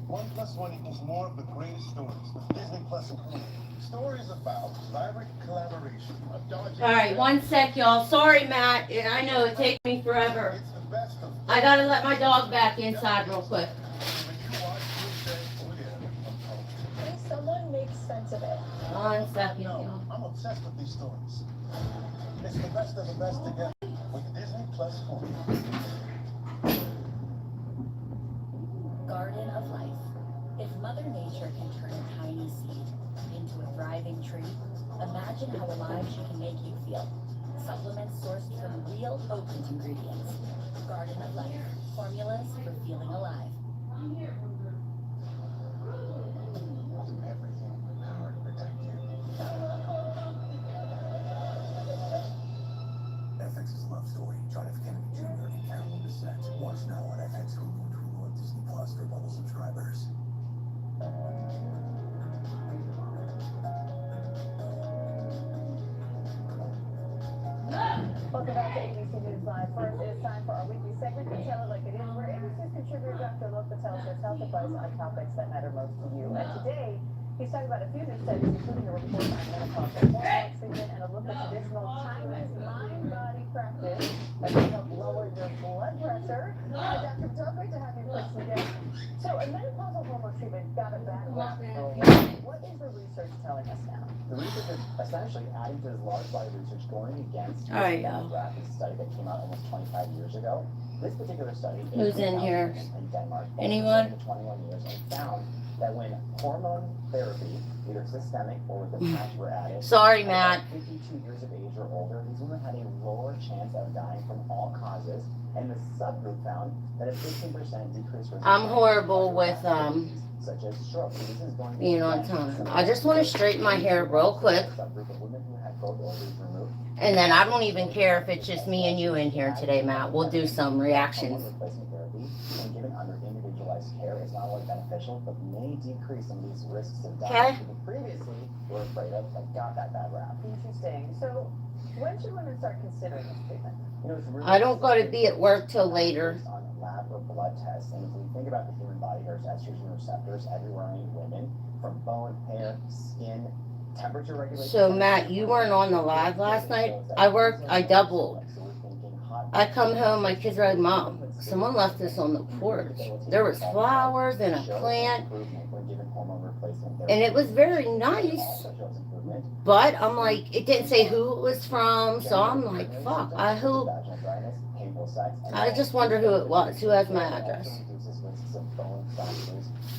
One plus one equals more of the greatest stories with Disney Plus included. Stories about vibrant collaboration of dodging. All right, one sec, y'all. Sorry, Matt. I know it takes me forever. It's the best of. I gotta let my dog back inside real quick. When you watch, you say, "Oh yeah." Can someone make sense of it? 1 second, y'all. I'm obsessed with these stories. It's the best of the best together with Disney Plus formula. Garden of Life. If Mother Nature can turn a tiny seed into a thriving tree, imagine how alive she can make you feel. Supplements sourced from real potent ingredients. Garden of Life. Formulas for feeling alive. Everything in my power to protect you. FX's love story, John F. Kennedy Jr. and Carolyn Bessette. Watch now on FX, Hulu, and Hulu on Disney Plus for double subscribers. Welcome back to ABC News Live. First, it's time for our weekly segment, Tell It Like It Is, where ABC's contributor Dr. Loka tells us health advice on topics that matter most to you. And today, he's talking about a few new studies, including a report on menopause, hormone treatment, and a look at traditional Chinese mind-body practice that can help lower your blood pressure. Dr. Patel, great to have you with us today. So, a menopausal hormone treatment got a bad rap for a while. What is the research telling us now? The research is essentially adding to this large body of research going against All right, this study that came out almost 25 years ago. This particular study Who's in here? In Denmark, Anyone? 21 years, and found that when hormone therapy, either systemic or with a patch, were added, Sorry, at Matt. 52 years of age or older, these women had a lower chance of dying from all causes, and the subgroup found that a 15% decrease risk. I'm horrible with such as stroke. So this is going to being on time. I just want to straighten my hair real quick. Subgroup of women who had both ovaries removed. And then I don't even care if it's just me and you in here today, Matt. We'll do some reactions. Replacement therapy, when given under individualized care, is not only beneficial, but may decrease some of these risks of death people previously were afraid of that got that bad rap. Interesting. So, when should women start considering this treatment? You know, it's really I don't got to be at work till later. on lab or blood tests, and if we think about the human body, there's estrogen receptors everywhere in women, from bone, hair, skin, temperature regulation. So, Matt, you weren't on the live last night? I worked, I doubled. I come home, my kids are like, Mom, someone left this on the porch. There was flowers and a plant, and it was very nice. But I'm like, it didn't say who it was from, so I'm like, fuck, I just wonder who it was. Who has my address?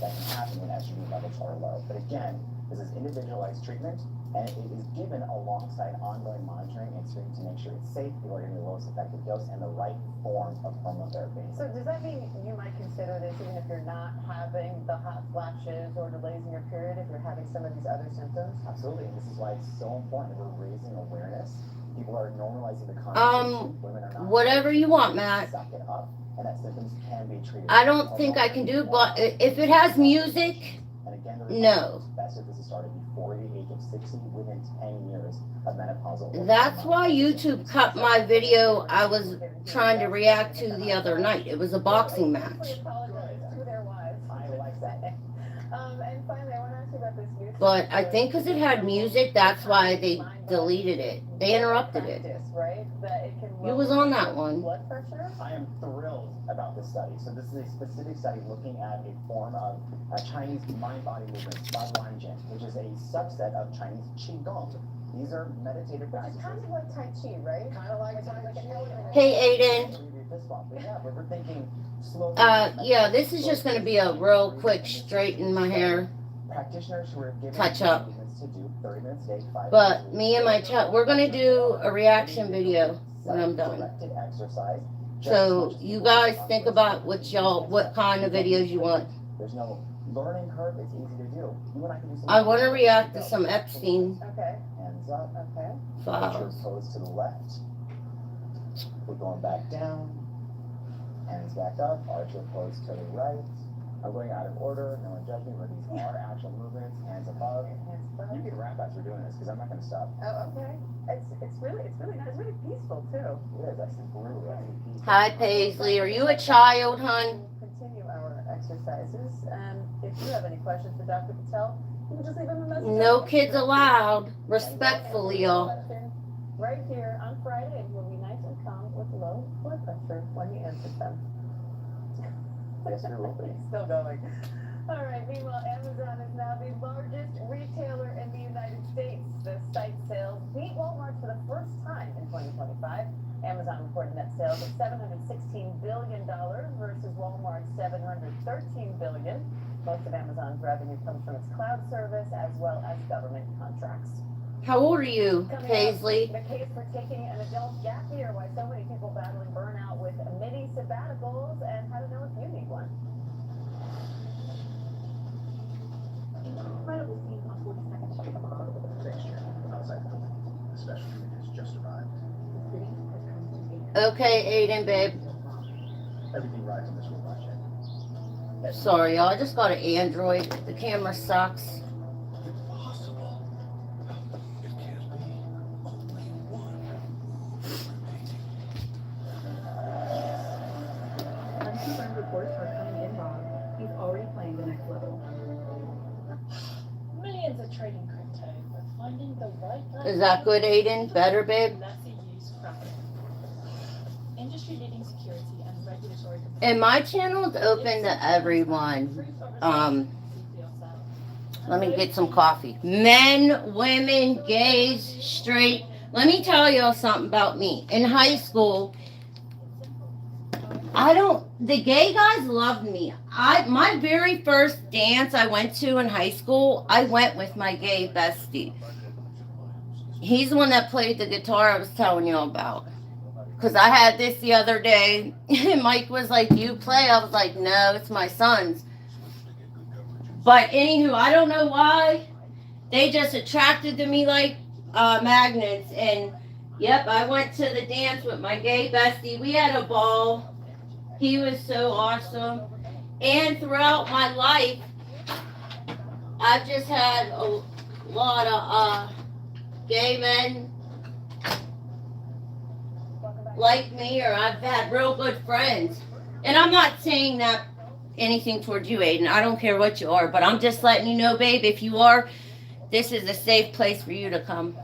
That can happen when estrogen levels are low. But again, this is individualized treatment, and it is given alongside ongoing monitoring and screening to make sure it's safe, people are getting the lowest effective dose and the right form of hormone therapy. So does that mean you might consider this even if you're not having the hot flashes or delays in your period, if you're having some of these other symptoms? Absolutely, and this is why it's so important that we're raising awareness. People are normalizing the conversation. Women are not. Whatever you want, Matt. Suck it up, and that symptoms can be treated. I don't think I can do, but if it has music, and again, no. Best if this is started before the age of 60, within 10 years of menopausal. That's why YouTube cut my video I was trying to react to the other night. It was a boxing match. I like that. And finally, I want to ask you about this new. But I think because it had music, that's why they deleted it. They interrupted it. You was on that one. Blood pressure? I am thrilled about this study. So this is a specific study looking at a form of Chinese mind-body movement, Jin, which is a subset of Chinese Qigong. These are meditative practices. Kind of like Tai Chi, right? Kind of like Tai Chi. Hey, Aiden. Yeah, but we're thinking slowly. Yeah, this is just going to be a real quick straighten my hair. Practitioners who are given touch up. To do 30 minutes a day, 5 But me and my child, we're going to do a reaction video when I'm done. Exercise. So you guys think about what kind of videos you want. There's no learning curve. It's easy to do. You and I can do some. I want to react to some Epstein Okay. Hands up. Okay. files. Pose to the left. We're going back down. Hands back up. Archer pose to the right. I'm going out of order. No one judge me, but these are actual movements. Hands above. You can rap as we're doing this because I'm not going to stop. Oh, okay. It's really nice. It's really peaceful too. It is. That's really peaceful. Hi, Paisley. Are you a child, hun? Continue our exercises. And if you have any questions for Dr. Patel, you can just leave him a message. No kids allowed. Respectfully, y'all. Right here on Friday, and he'll be nice and calm with low blood pressure when he answers them. Yes, you're rolling. Still going. All right, meanwhile, Amazon is now the largest retailer in the United States. The site sales beat Walmart for the first time in 2025. Amazon reported net sales of $716 billion versus Walmart's $713 billion. Most of Amazon's revenue comes from its cloud service as well as government contracts. How old are you, Paisley? The case for taking an adult gap year, why so many people battling burnout with mini sabbaticals, and how to know if you need one. Incredible scene on 42nd Street. Fixture outside the building. The special unit has just arrived. The city has come to take Okay, Aiden, babe. Everything rides on this robot jet. Sorry, y'all. I just got an Android. The camera sucks. Impossible. It can't be. Only one. Unconfirmed reports are coming in wrong. He's already playing the next level. Millions are trading crypto, but finding the right Is that good, Aiden? Better, babe? That's a use problem. Industry-leading security and regulatory compliance. And my channel's open to everyone. Let me get some coffee. Men, women, gays, straight. Let me tell y'all something about me. In high school, the gay guys loved me. My very first dance I went to in high school, I went with my gay bestie. He's the one that played the guitar I was telling you about. Because I had this the other day, and Mike was like, "You play?" I was like, "No, it's my son's." But anywho, I don't know why. They just attracted to me like magnets. And yep, I went to the dance with my gay bestie. We had a ball. He was so awesome. And throughout my life, I've just had a lot of gay men like me, or I've had real good friends. And I'm not saying that anything towards you, Aiden. I don't care what you are, but I'm just letting you know, babe, if you are, this is a safe place for you to come.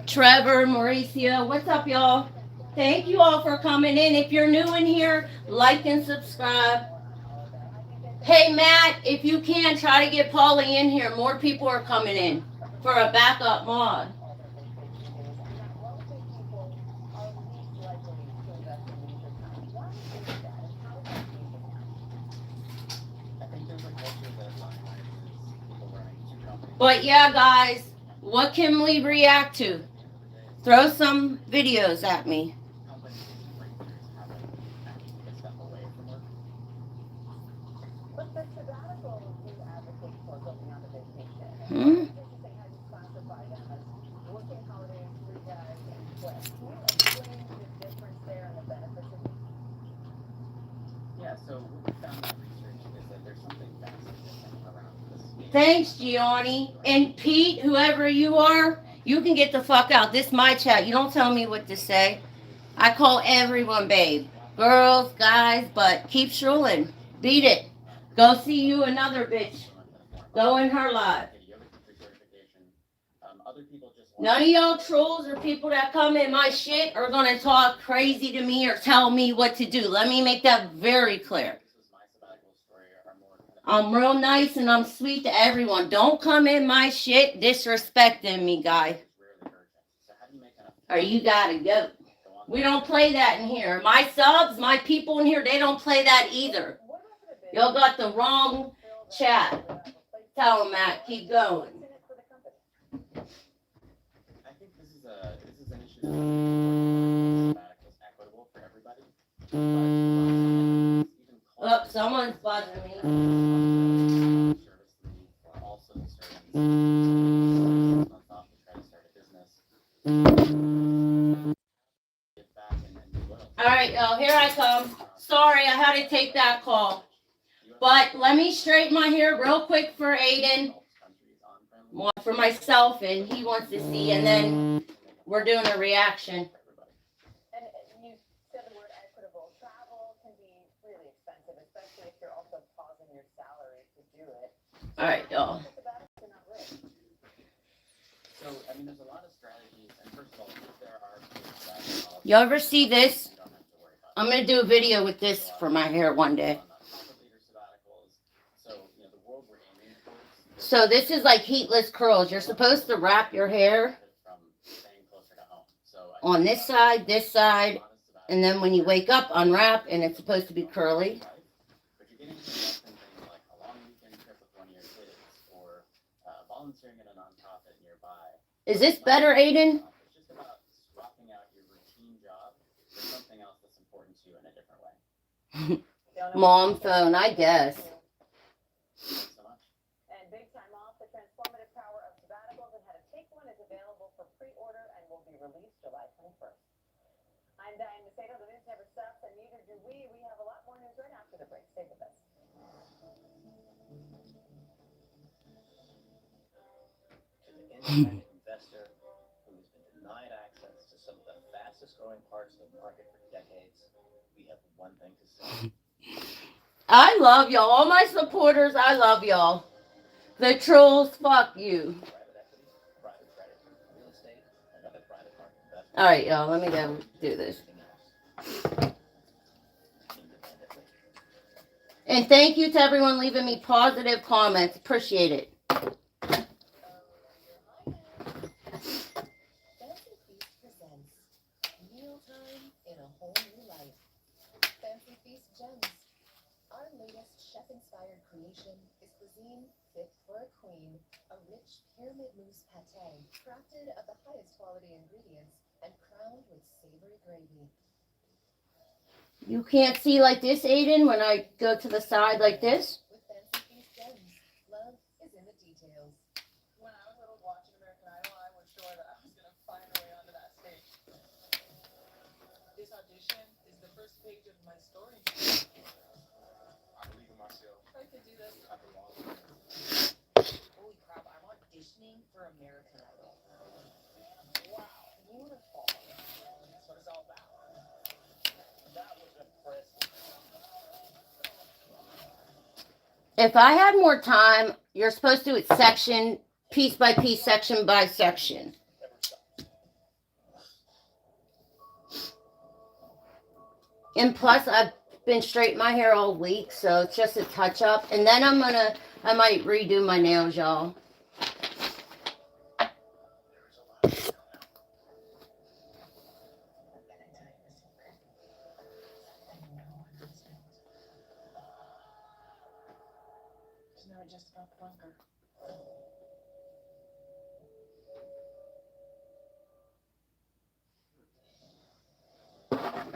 Trevor, Mauricio, what's up, y'all? Thank you all for coming in. If you're new in here, like and subscribe. Hey, Matt, if you can, try to get Paulie in here. More people are coming in for a backup mod. But yeah, guys, what can we react to? Throw some videos at me. Hmm? Yeah, so what we found in research is that there's something fascinating around this. Thanks, Gianni. And Pete, whoever you are, you can get the fuck out. This is my chat. You don't tell me what to say. I call everyone babe. Girls, guys, but keep strolling. Beat it. Go see you another bitch. Go in her live. None of y'all trolls or people that come in my shit are going to talk crazy to me or tell me what to do. Let me make that very clear. I'm real nice and I'm sweet to everyone. Don't come in my shit disrespecting me, guy. Or you gotta go. We don't play that in here. My subs, my people in here, they don't play that either. Y'all got the wrong chat. Tell them, Matt, keep going. I think this is an issue that's equitable for everybody. Oh, someone's buzzing me. All right, y'all, here I come. Sorry, I had to take that call. But let me straighten my hair real quick for Aiden. one for myself, and he wants to see, and then we're doing a reaction. And you said the word equitable. Travel can be really expensive, especially if you're also pausing your salary to do it. All right, y'all. So, I mean, there's a lot of strategies, and first of all, if there are Y'all ever see this? I'm gonna do a video with this for my hair one day. So this is like heatless curls. You're supposed to wrap your hair on this side, and then when you wake up, unwrap, and it's supposed to be curly. Is this better, Aiden? Mom phone, I guess. And big time off, the transformative power of sabbaticals and how to take one is available for pre-order and will be released July 21st. I'm Diane Macedo. The news never stops, and neither do we. We have a lot more news right after the break. Stay with us. To the independent investor who has been denied access to some of the fastest growing parts of the market for decades, we have one thing to say. I love y'all. All my supporters, I love y'all. The trolls, fuck you. Private equity, private credit, real estate, and other private market investments. All right, y'all. Let me go do this. Independently. And thank you to everyone leaving me positive comments. Appreciate it. Fancy Feast presents Mealtime in a Whole New Light. Fancy Feast Gems. Our latest chef-inspired creation is cuisine fit for a queen, a rich pyramid mousse pâté crafted of the highest quality ingredients and crowned with savory gravy. You can't see like this, Aiden, when I go to the side like this. With Fancy Feast Gems, love is in the details. When I was little watching American Idol, I was sure that I was going to find a way onto that stage. This audition is the first page of my story. I believe in myself. I could do this. I belong. Holy crap, I'm auditioning for American Idol. Wow. Beautiful. That's what it's all about. That was impressive. If I had more time, you're supposed to do it section, piece by piece, section by section. And plus, I've been straightening my hair all week, so it's just a touch up. And then I might redo my nails, y'all. It's never just about the bunker.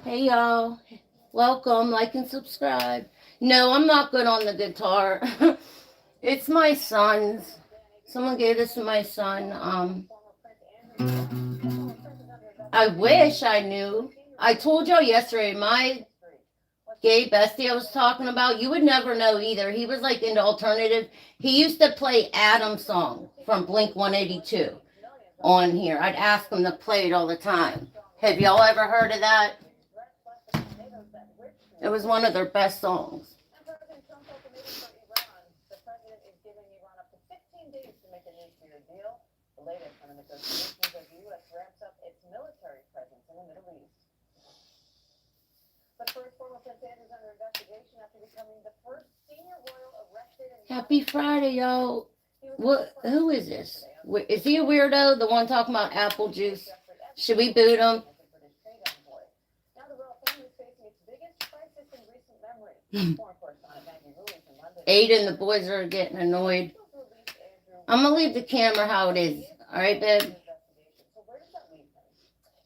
Hey, y'all. Welcome. Like and subscribe. No, I'm not good on the guitar. It's my son's. Someone gave this to my son. I wish I knew. I told y'all yesterday, my gay bestie I was talking about, you would never know either. He was like into alternative. He used to play Adam's song from Blink 182 on here. I'd ask him to play it all the time. Have y'all ever heard of that? It was one of their best songs. President Trump ultimatum for Iran. The president is giving Iran up to 15 days to make a nuclear deal. The latest on the negotiations as the U.S. ramps up its military presence in the Middle East. But first, former Prince Andrew is under investigation after becoming the first senior royal arrested in Happy Friday, y'all. What? Who is this? Is he a weirdo? The one talking about apple juice? Should we boot him? Now the royal family is facing its biggest crisis in recent memory. Foreign correspondent Maggie Ruiz in London. Aiden, the boys are getting annoyed. I'm going to leave the camera how it is. All right, babe? So where does that leave them?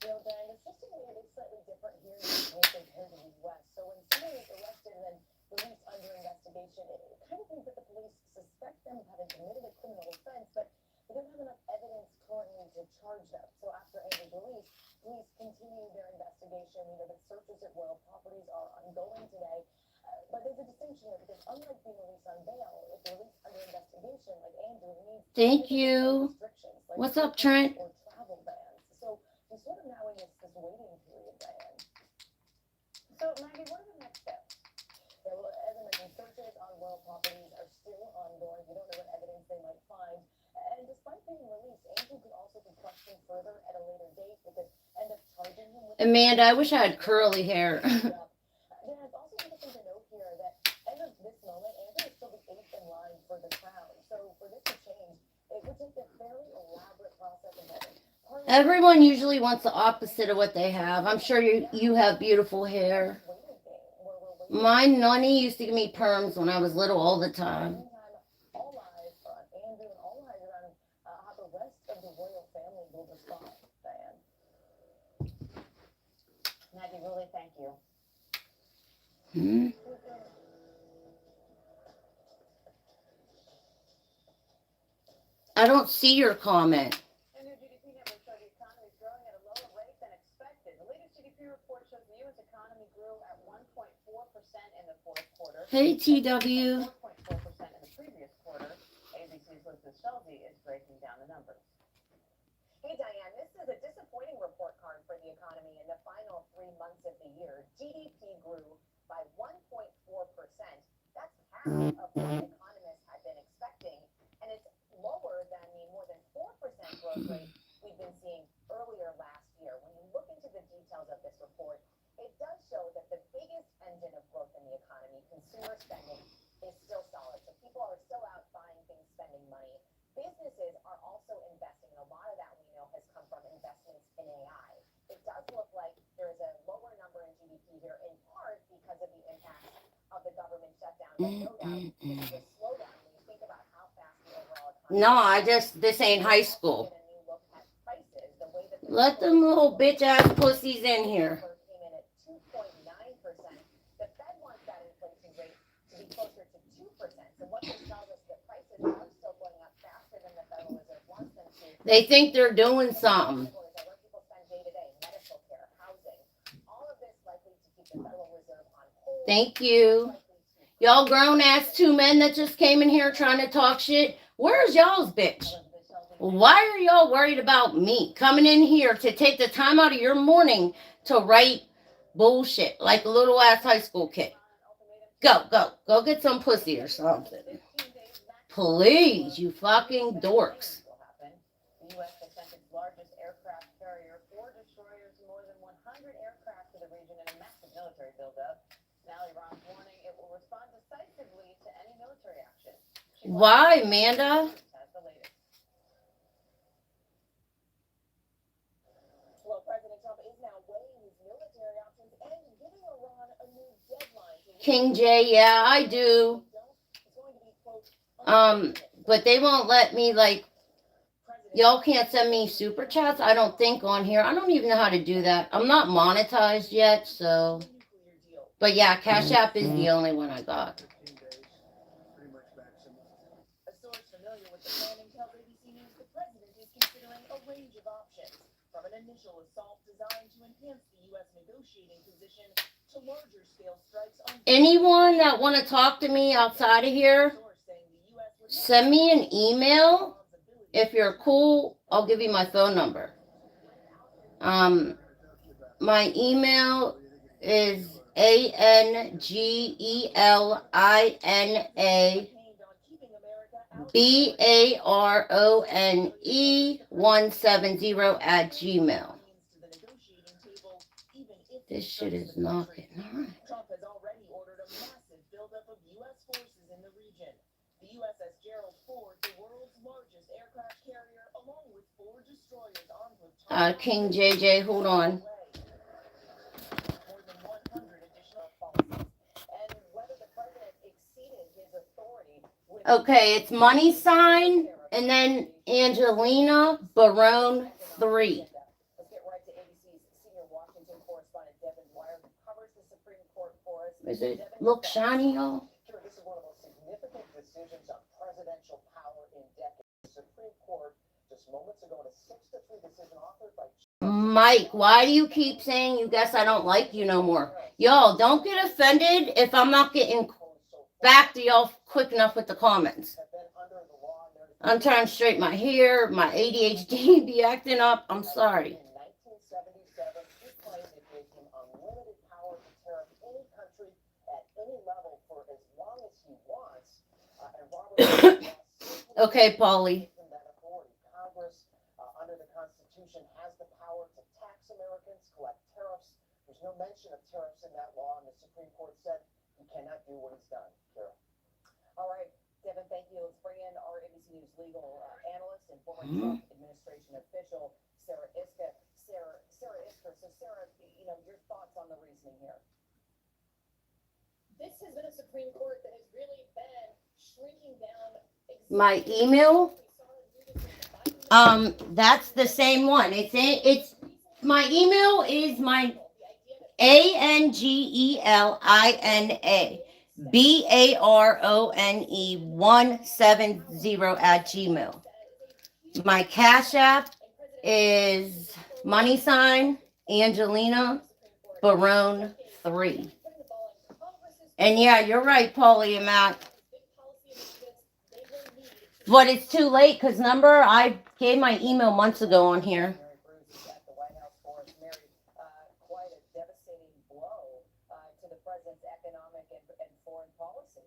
You know, Dan, the system here is slightly different here in the UK compared to the US. So when somebody is arrested and then released under investigation, it kind of means that the police suspect them of having committed a criminal offense, but they don't have enough evidence currently to charge them. So after Andrew's release, police continue their investigation. You know, the searches at royal properties are ongoing today. But there's a distinction here because unlike being released on bail, if you're released under investigation, investigation, like Andrew, needs Thank you. restrictions, like What's up, Trent? or travel bans. So he's sort of now in this waiting period, Diane. So Maggie, what are the next steps? Yeah, well, as I mentioned, searches on royal properties are still ongoing. We don't know what evidence they might find. And despite being released, Andrew could also be questioned further at a later date. They could end up charging him with. Amanda, I wish I had curly hair. There is also interesting to note here that as of this moment, Andrew is still the 8th in line for the crown. So for this to change, it would take a fairly elaborate process involving. Everyone usually wants the opposite of what they have. I'm sure you have beautiful hair. My nunny used to give me perms when I was little all the time. All eyes are on Andrew and all eyes are on how the rest of the royal family will respond, Diane. Maggie, really, thank you. Hmm? I don't see your comment. And your GDP numbers show the economy is growing at a lower rate than expected. The latest GDP report shows the U.S. economy grew at 1.4% in the fourth quarter. Hey, TW. 4.4% in the previous quarter. ABC's Elizabeth Shelby is breaking down the numbers. Hey, Diane, this is a disappointing report card for the economy in the final 3 months of the year. GDP grew by 1.4%. That's half of what economists had been expecting, and it's lower than the more than 4% growth rate we've been seeing earlier last year. When you look into the details of this report, it does show that the biggest engine of growth in the economy, consumer spending, is still solid. So people are still out buying things, spending money. Businesses are also investing, and a lot of that we know has come from investments in AI. It does look like there is a lower number in GDP here, in part because of the impact of the government shutdown. But no doubt, this is a slowdown when you think about how fast the overall economy. This ain't high school. Let them little bitch ass pussies in here. Came in at 2.9%. The Fed wants that inflation rate to be closer to 2%. So what this tells us, that prices are still going up faster than the Federal Reserve wants them to. They think they're doing something. What people spend day to day, medical care, housing, all of this likely to keep the Federal Reserve on hold. Thank you. Y'all grown ass 2 men that just came in here trying to talk shit. Where's y'all's bitch? Why are y'all worried about me coming in here to take the time out of your morning to write bullshit like a little ass high school kid? Go get some pussy or something. Please, you fucking dorks. The U.S. has sent its largest aircraft carrier, 4 destroyers, more than 100 aircraft to the region in a massive military buildup. Now Iran's warning it will respond decisively to any military action. Why, Amanda? Well, President Trump is now weighing his military options and giving Iran a new deadline. King J, yeah, I do. But they won't let me, like, y'all can't send me super chats, I don't think, on here. I don't even know how to do that. I'm not monetized yet, so. But yeah, Cash App is the only one I got. A source familiar with the planning tells ABC News the president is considering a range of options, from an initial assault designed to enhance the U.S. negotiating position to larger scale strikes on. Anyone that want to talk to me outside of here, send me an email. If you're cool, I'll give you my phone number. My email is ANGELANABARONE170@gmail. This shit is knocking. Trump has already ordered a massive buildup of U.S. forces in the region. The USS Gerald Ford, the world's largest aircraft carrier, along with 4 destroyers armed with King JJ, hold on. more than 100 additional policies. And whether the president exceeded his authority with Okay, it's money sign and then Angelina Barone 3. Let's get right to ABC's senior Washington correspondent Devin Dwyer, who covers the Supreme Court for us. Does it look shiny, y'all? Sure, this is one of the most significant decisions on presidential power in decades. The Supreme Court, just moments ago, in a 6-3 decision authored by Mike, why do you keep saying you guess I don't like you no more? Y'all, don't get offended if I'm not getting back to y'all quick enough with the comments. have been under the I'm trying to straighten my hair. My ADHD be acting up. I'm sorry. In 1977, he claimed it gave him unlimited power to tariff any country at any level for as long as he wants. And Robert Okay, Paulie. that authority. Congress, under the Constitution, has the power to tax Americans, collect tariffs. There's no mention of tariffs in that law, and the Supreme Court said he cannot do what he's done. Carol. All right, Devin, thank you. Let's bring in our ABC News legal analyst and former Trump administration official, Sarah Iska. Sarah Iska. So, Sarah, your thoughts on the reasoning here? This has been a Supreme Court that has really been shrinking down My email. That's the same one. It's my email is my ANGELINA BARONE170 My Cash App is money sign Angelina Barone 3. And yeah, you're right, Paulie and Matt. But it's too late because remember, I gave my email months ago on here. Mary Bruce is at the White House for us. Mary, quite a devastating blow to the president's economic and foreign policy.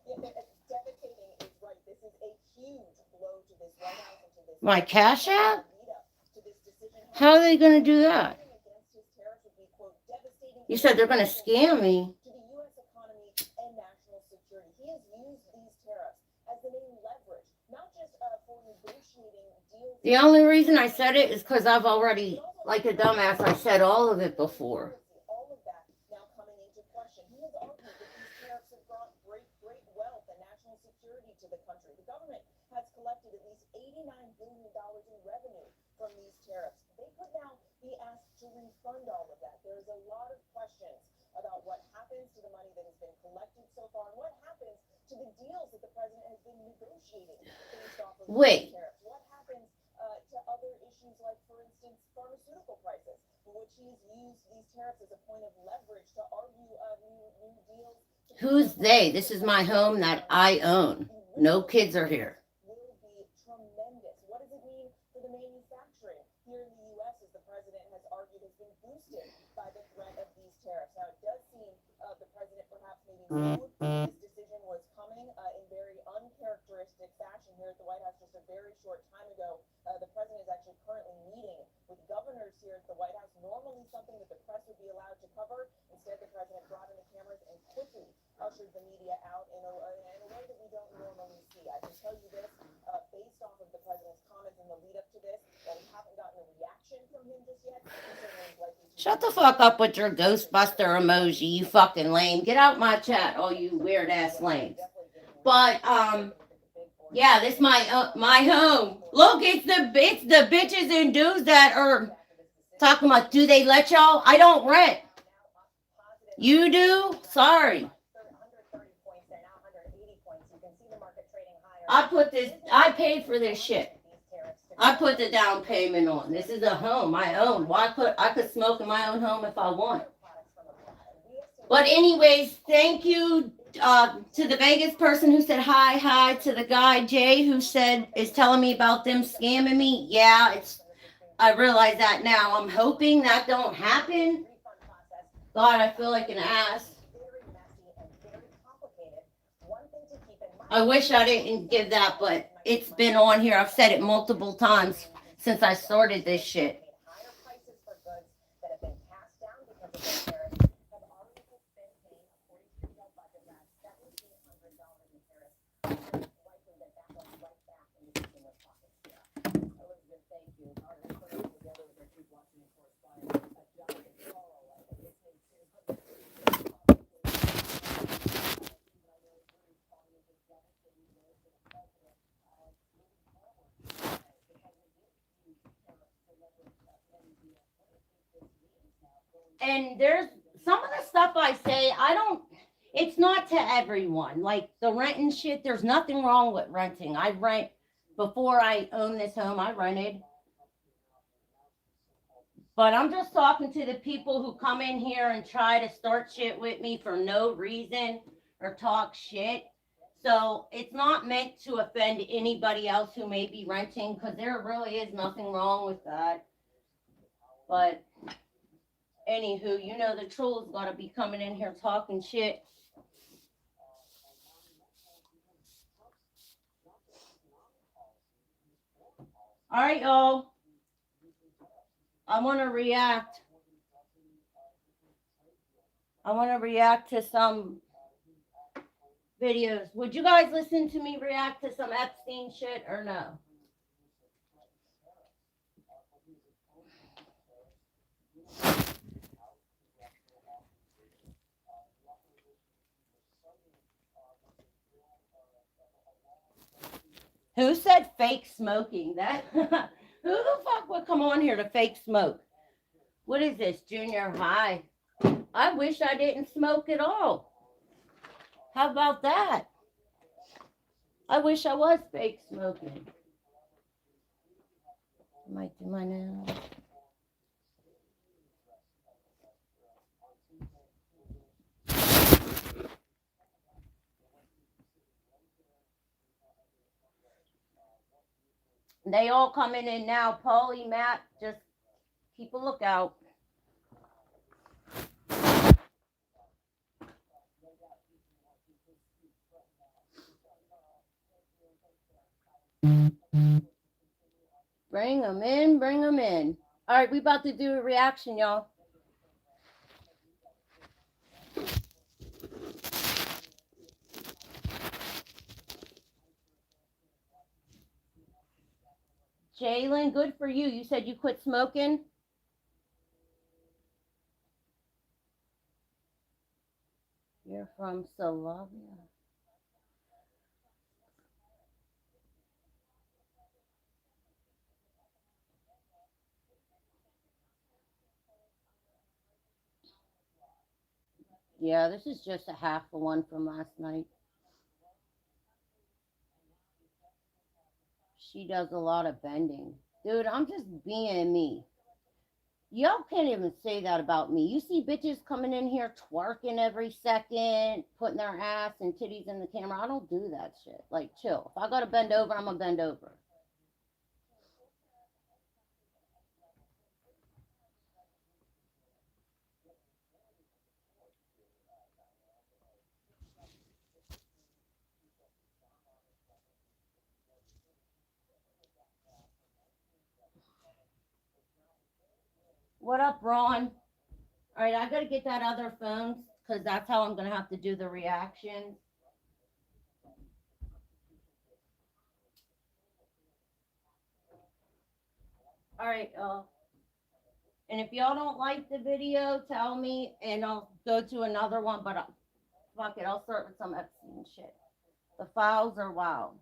Yeah, devastating is right. This is a huge blow to this White House and to this My Cash App? lead up to this decision. How are they going to do that? Against his tariffs would be, quote, devastating You said they're going to scam me. to the U.S. economy and national security. He has used these tariffs as the main leverage, not just for negotiating deals. The only reason I said it is because I've already, like a dumbass, I said all of it before. All of that now coming into question. He has argued that these tariffs have brought great wealth and national security to the country. The government has collected at least $89 billion in revenue from these tariffs. They could now be asked to refund all of that. There's a lot of questions about what happens to the money that has been collected so far and what happens to the deals that the president has been negotiating based off of these tariffs. What happens to other issues like, for instance, pharmaceutical prices, in which he's used these tariffs as a point of leverage to argue new deals. Who's they? This is my home that I own. No kids are here. Will be tremendous. What does it mean for the manufacturing here in the U.S., as the president has argued, has been boosted by the threat of these tariffs? Now, it does seem the president perhaps maybe knew this decision was coming in very uncharacteristic fashion here at the White House just a very short time ago. The president is actually currently meeting with governors here at the White House, normally something that the press would be allowed to cover. Instead, the president brought in the cameras and quickly ushered the media out in a way that we don't normally see. I can tell you this, based off of the president's comments in the lead up to this, that we haven't gotten a reaction from him just yet. Shut the fuck up with your Ghostbuster emoji, you fucking lame. Get out my chat, all you weird ass lames. But yeah, this my home. Look, it's the bitches and dudes that are talking about, do they let y'all? I don't rent. You do? Sorry. I paid for this shit. I put the down payment on. This is a home I own. I could smoke in my own home if I want. But anyways, thank you to the Vegas person who said hi to the guy Jay who is telling me about them scamming me. Yeah, I realize that now. I'm hoping that don't happen. God, I feel like an ass. I wish I didn't give that, but it's been on here. I've said it multiple times since I started this shit. And there's some of the stuff I say, it's not to everyone. Like the renting shit, there's nothing wrong with renting. I rent, before I owned this home, I rented. But I'm just talking to the people who come in here and try to start shit with me for no reason or talk shit. So it's not meant to offend anybody else who may be renting, because there really is nothing wrong with that. But anywho, you know the troll's got to be coming in here talking shit. All right, y'all. I want to react. I want to react to some videos. Would you guys listen to me react to some Epstein shit or no? Who said fake smoking? That who the fuck would come on here to fake smoke? What is this, junior high? I wish I didn't smoke at all. How about that? I wish I was fake smoking. I might do my nails. They all coming in now. Paulie, Matt, just keep a lookout. Bring them in, bring them in. All right, we about to do a reaction, y'all. Jalen, good for you. You said you quit smoking? You're from Solovia. Yeah, this is just a half of one from last night. She does a lot of bending. Dude, I'm just being me. Y'all can't even say that about me. You see bitches coming in here twerking every second, putting their ass and titties in the camera. I don't do that shit. Like, chill. If I gotta bend over, I'm gonna bend over. What up, Ron? All right, I gotta get that other phone because that's how I'm gonna have to do the reactions. All right, y'all. And if y'all don't like the video, tell me and I'll go to another one. But fuck it, I'll start with some Epstein shit. The files are wild.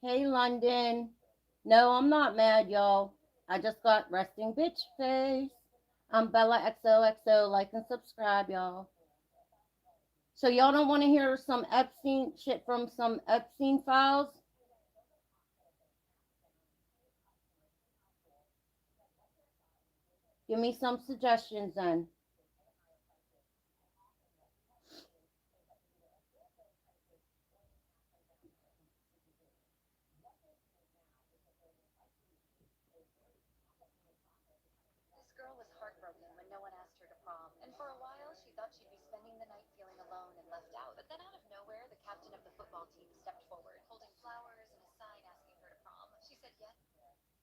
Hey, London. No, I'm not mad, y'all. I just got resting bitch face. I'm Bella XOXO. Like and subscribe, y'all. So y'all don't want to hear some Epstein shit from some Epstein files? Give me some suggestions then. This girl was heartbroken when no one asked her to prom, and for a while she thought she'd be spending the night feeling alone and left out. But then out of nowhere, the captain of the football team stepped forward, holding flowers and a sign asking her to prom. She said yes.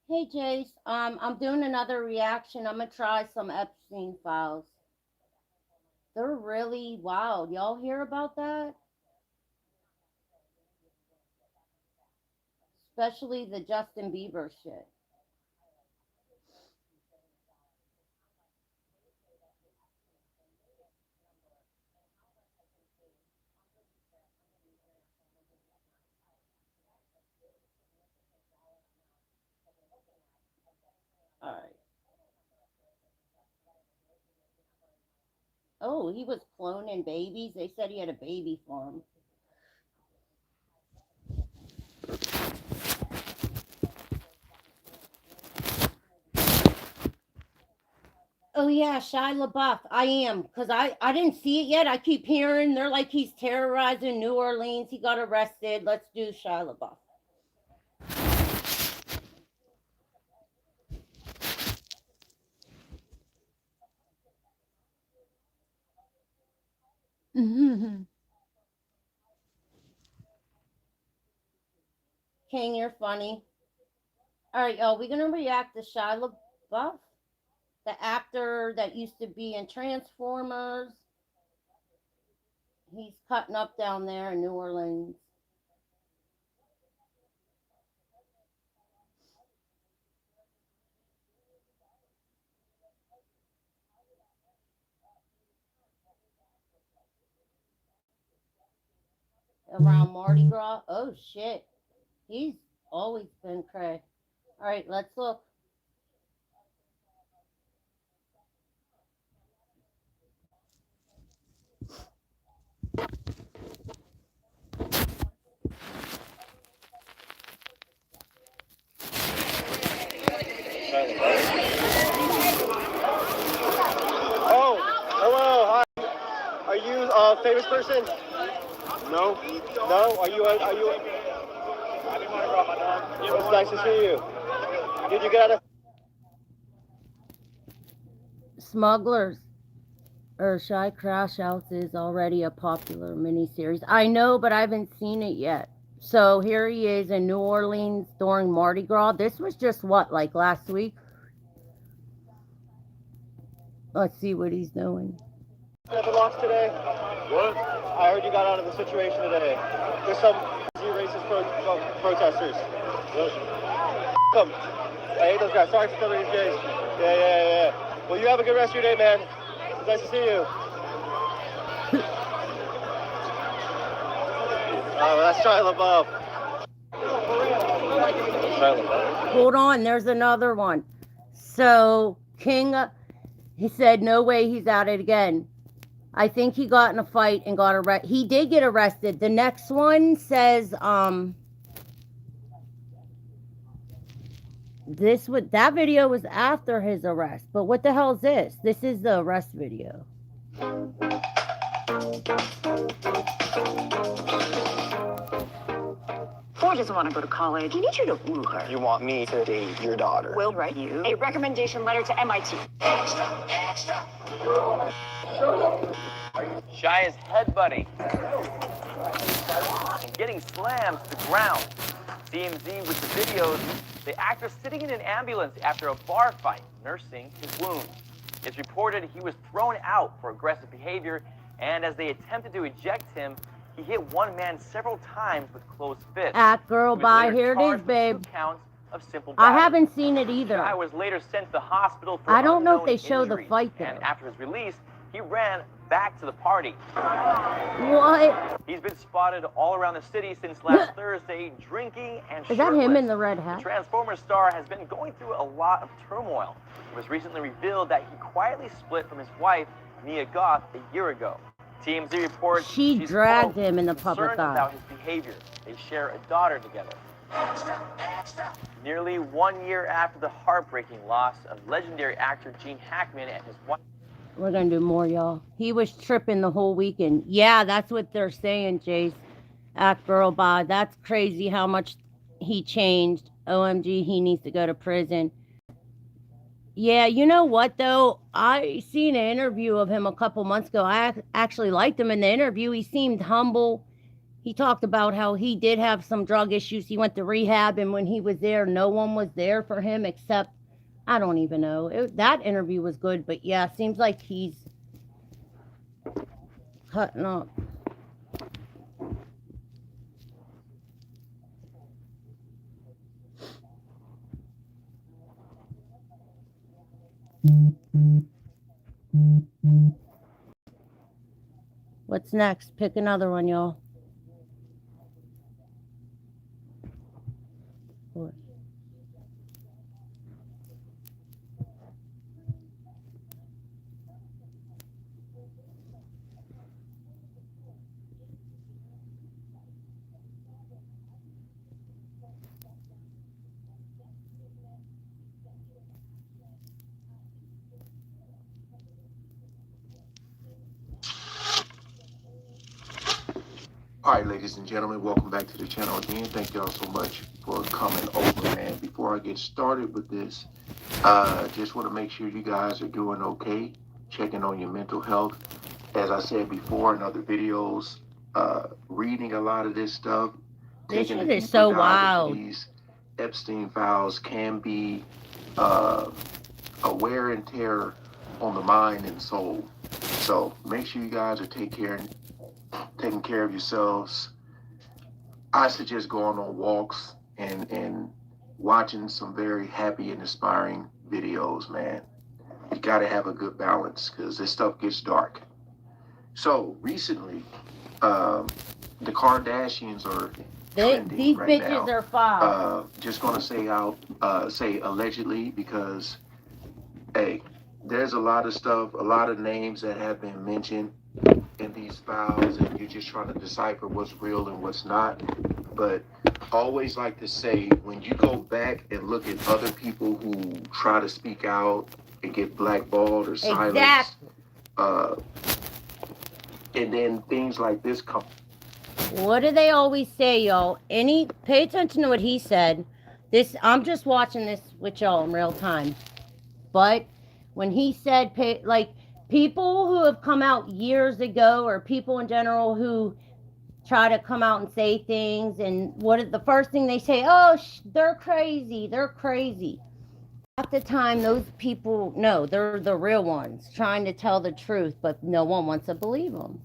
Hey, Jace. I'm doing another reaction. I'm gonna try some Epstein files. They're really wild. Y'all hear about that? Especially the Justin Bieber shit. All right. Oh, he was cloning babies? They said he had a baby farm. Oh yeah, Shia LaBeouf. I am, because I didn't see it yet. I keep hearing they're like he's terrorizing New Orleans. He got arrested. Let's do Shia LaBeouf. King, you're funny. All right, y'all, we're gonna react to Shia LaBeouf, the actor that used to be in Transformers. He's cutting up down there in New Orleans. Around Mardi Gras. Oh shit. He's always been cray. Alright, let's look. Oh, hello, hi. Are you a famous person? No. No? Are you? It's nice to see you. Did you get out of? Smugglers or Shy Crash Outs is already a popular miniseries. I know, but I haven't seen it yet. So here he is in New Orleans during Mardi Gras. This was just what, like last week? Let's see what he's doing. At the locks today? What? I heard you got out of the situation today. There's some racist protesters. What? Come. I hate those guys. Sorry for covering your face. Yeah. Well, you have a good rest of your day, man. It's nice to see you. Oh, that's Shia LaBeouf. Hold on, there's another one. So King, he said no way he's at it again. I think he got in a fight and got arrested. He did get arrested. The next one says that video was after his arrest. But what the hell is this? This is the arrest video. Ford doesn't want to go to college. He needs you to woo her. You want me to date your daughter? We'll write you a recommendation letter to MIT. Shia's headbutting and getting slammed to the ground. TMZ with the videos, the actor sitting in an ambulance after a bar fight, nursing his wounds. It's reported he was thrown out for aggressive behavior, and as they attempted to eject him, he hit one man several times with closed fists. Girl, bye. Here it is, babe. Counts of simple I battery. haven't seen it either. Shia was later sent to the hospital for I don't know if they unknown show the injuries, fight, though. and after his release, he ran back to the party. What? He's been spotted all around the city since last Thursday, drinking and Is that him in the red The hat? Transformers star has been going through a lot of turmoil. It was recently revealed that he quietly split from his wife, Mia Goth, a year ago. TMZ reports She she's, dragged quote, him in the public concerned eye. about his behavior. They share a daughter together. Nearly 1 year after the heartbreaking loss of legendary actor Gene Hackman and his wife. We're gonna do more, y'all. He was tripping the whole weekend. Yeah, that's what they're saying, Jace. Girl, bye. That's crazy how much he changed. OMG, he needs to go to prison. Yeah, you know what, though? I seen an interview of him a couple months ago. I actually liked him in the interview. He seemed humble. He talked about how he did have some drug issues. He went to rehab, and when he was there, no one was there for him except, I don't even know. That interview was good, but yeah, seems like he's cutting up. What's next? Pick another one, y'all. All right, ladies and gentlemen, welcome back to the channel again. Thank y'all so much for coming over, man. Before I get started with this, just want to make sure you guys are doing okay, checking on your mental health. As I said before in other videos, reading a lot of this stuff, This taking shit a is deeper so dive wild. into these Epstein files can be a wear and tear on the mind and soul. So make sure you guys are taking care of yourselves. I suggest going on walks and watching some very happy and inspiring videos, man. You got to have a good balance because this stuff gets dark. So recently, the Kardashians are trending These right bitches now. are foul. Just gonna say allegedly because, hey, there's a lot of stuff, a lot of names that have been mentioned in these files, and you're just trying to decipher what's real and what's not. But I always like to say, when you go back and look at other people who try to speak out and get blackballed or silenced, Exactly. and then things like this come. What do they always say, y'all? Pay attention to what he said. I'm just watching this with y'all in real time. But when he said, people who have come out years ago, or people in general who try to come out and say things, and the first thing they say, oh, they're crazy, Half the time, those people, no, they're the real ones, trying to tell the truth, but no one wants to believe them.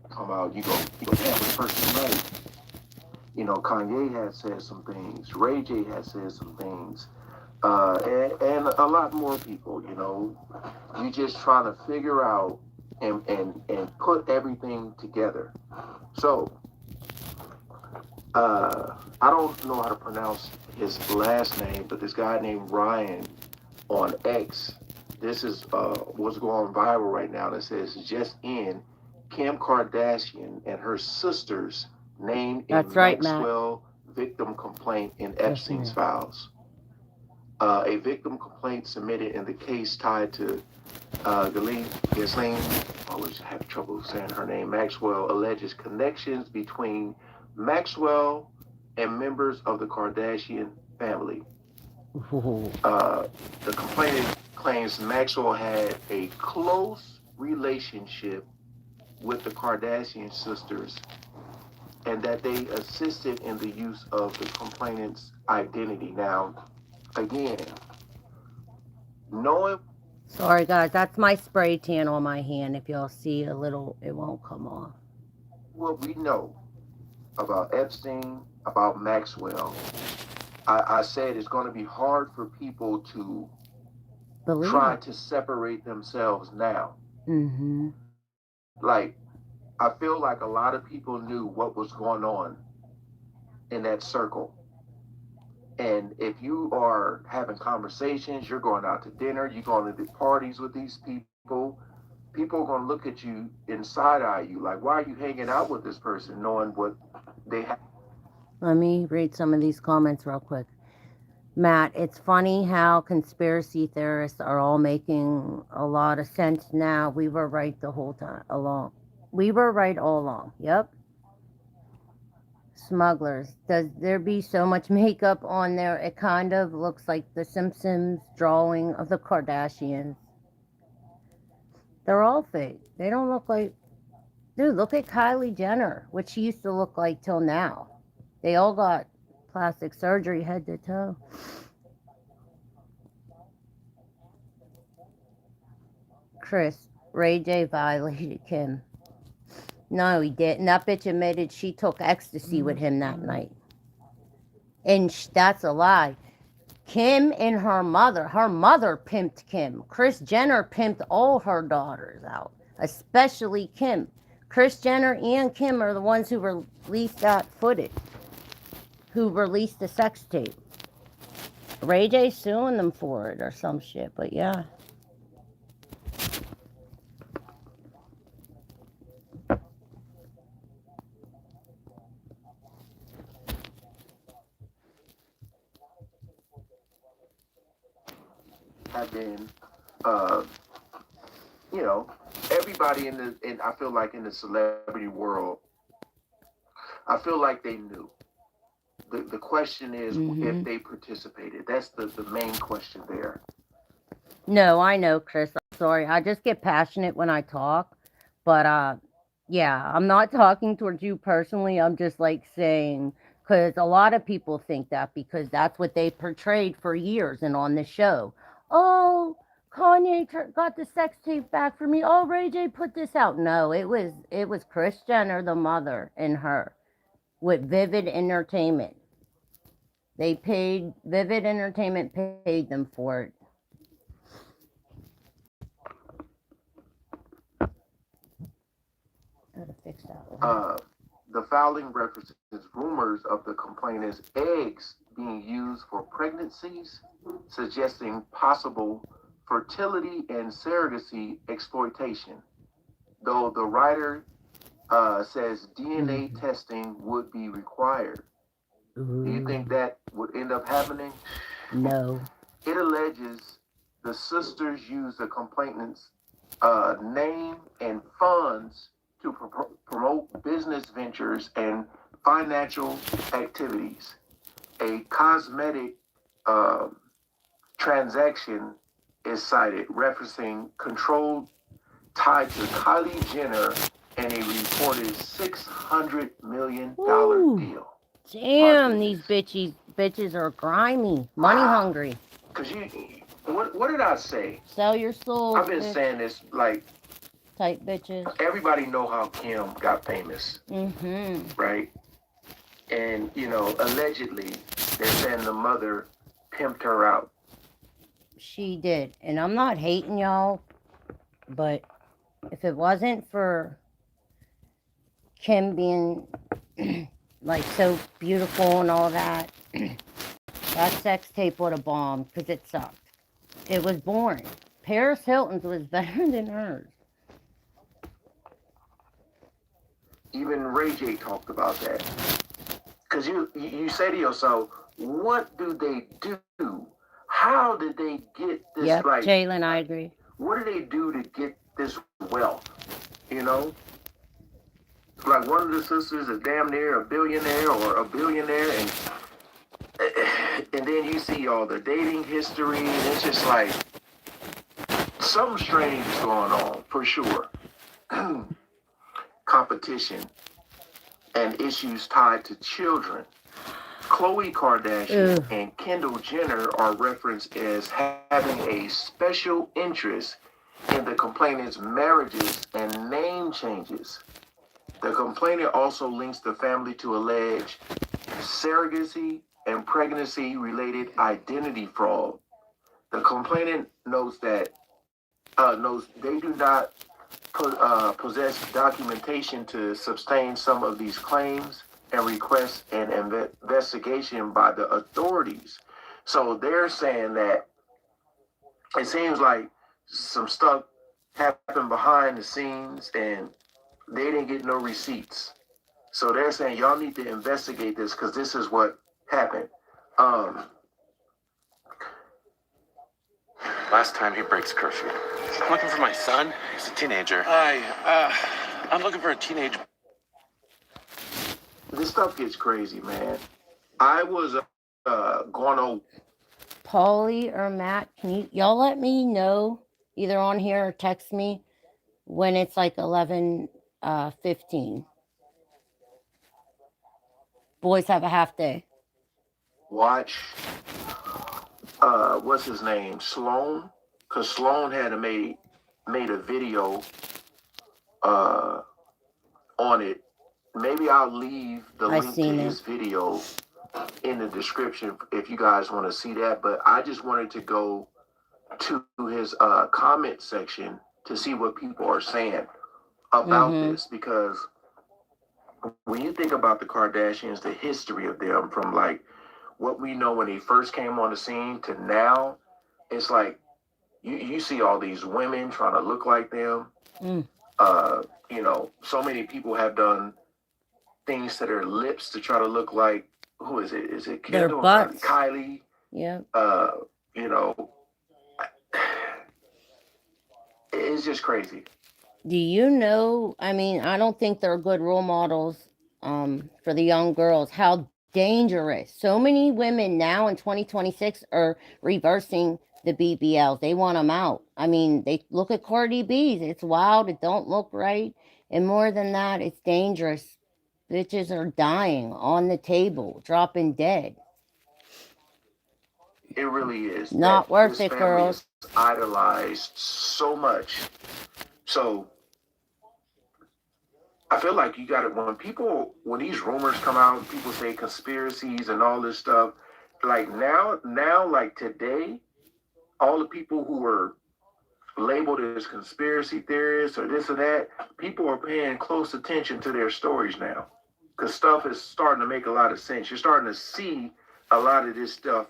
Come out, you go, damn, this person's right. You know, Kanye has said some things, Ray J has said some things, and a lot more people, you know. You just trying to figure out and put everything together. So, I don't know how to pronounce his last name, but this guy named Ryan on X, this is what's going viral right now, that says, just in, Kim Kardashian and her sisters named in Maxwell victim complaint in Epstein's files. A victim complaint submitted in the case tied to Ghislaine, I always have trouble saying her name, Maxwell, alleges connections between Maxwell and members of the Kardashian family. The complainant claims Maxwell had a close relationship with the Kardashian sisters, and that they assisted in the use of the complainant's identity. Now, again, knowing... Sorry, guys, that's my spray tan on my hand. If y'all see a little, it won't come off. What we know about Epstein, about Maxwell, I said it's going to be hard for people to try to separate themselves now. Mm-hmm. Like, I feel like a lot of people knew what was going on in that circle. And if you are having conversations, you're going out to dinner, you're going to the parties with these people, people are going to look at you and side-eye you. Like, why are you hanging out with this person knowing what they have? Let me read some of these comments real quick. Matt, it's funny how conspiracy theorists are all making a lot of sense now. We were right the whole time along. We were right all along. Yep. Smugglers. Does there be so much makeup on there? It kind of looks like the Simpsons drawing of the Kardashians. They're all fake. They don't look like... Dude, look at Kylie Jenner, what she used to look like till now. They all got plastic surgery head to toe. Chris, Ray J violated Kim. No, he didn't. That bitch admitted she took ecstasy with him that night. And that's a lie. Kim and her mother pimped Kim. Kris Jenner pimped all her daughters out, especially Kim. Kris Jenner and Kim are the ones who released that footage, who released the sex tape. Ray J suing them for it or some shit, but yeah. have been, uh, you know, everybody I feel like in the celebrity world, I feel like they knew. The question is if they participated. That's the main question there. No, I know, Chris. I'm sorry. I just get passionate when I talk. But yeah, I'm not talking towards you personally. I'm just like saying, because a lot of people think that because that's what they portrayed for years and on the show. Oh, Kanye got the sex tape back for me. Oh, Ray J put this out. No, it was Kris Jenner, the mother, and her with Vivid Entertainment. They paid Vivid Entertainment paid them for it. Gotta fix that one. The filing references rumors of the complainant's eggs being used for pregnancies, suggesting possible fertility and surrogacy exploitation. Though the writer says DNA testing would be required. Do you think that would end up happening? No. It alleges the sisters used the complainant's name and funds to promote business ventures and financial activities. A cosmetic transaction is cited, referencing control tied to Kylie Jenner and a reported $600 million deal. Damn, these bitches are grimy, money hungry. Cause what did I say? Sell your soul. I've been saying this like type bitches. Everybody know how Kim got famous, right? And allegedly they're saying the mother pimped her out. She did, and I'm not hating y'all, but if it wasn't for Kim being like so beautiful and all that, that sex tape would have bombed because it sucked. It was boring. Paris Hilton's was better than hers. Even Ray J talked about that. Because you say to yourself, what do they do? How did they get this? Yep, Jalen, I agree. What do they do to get this wealth? Like one of the sisters is damn near a billionaire or a billionaire, and then you see all the dating history, and it's just like something strange is going on for sure. Competition and issues tied to children. Khloe Kardashian and Kendall Jenner are referenced as having a special interest in the complainant's marriages and name changes. The complainant also links the family to alleged surrogacy and pregnancy-related identity fraud. The complainant notes that they do not possess documentation to sustain some of these claims and request an investigation by the authorities. So they're saying that it seems like some stuff happened behind the scenes and they didn't get no receipts. So they're saying y'all need to investigate this because this is what happened. Last time he breaks curfew. I'm looking for my son. He's a teenager. I'm looking for a teenage. This stuff gets crazy, man. I was going on. Paulie or Matt, can y'all let me know either on here or text me when it's like 11:15. Boys have a half day. Watch. What's his name? Sloan, because Sloan had made a video on it. Maybe I'll leave the link to his video in the description if you guys want to see that. But I just wanted to go to his comment section to see what people are saying about this, because when you think about the Kardashians, the history of them from like what we know when they first came on the scene to now, it's like you see all these women trying to look like them. So many people have done things to their lips to try to look like, who is it? Is it Kendall? Their butts. Kylie? Yeah. It's just crazy. Do you know? I mean, I don't think they're good role models for the young girls. How dangerous. So many women now in 2026 are reversing the BBLs. They want them out. I mean, they look at Cardi B's. It's wild. It don't look right. And more than that, it's dangerous. Bitches are dying on the table, dropping dead. It really is. Not That worth this it, family girls. is idolized so much. So I feel like you got it when these rumors come out, people say conspiracies and all this stuff. Like now, like today, all the people who were labeled as conspiracy theorists or this or that, people are paying close attention to their stories now, because stuff is starting to make a lot of sense. You're starting to see a lot of this stuff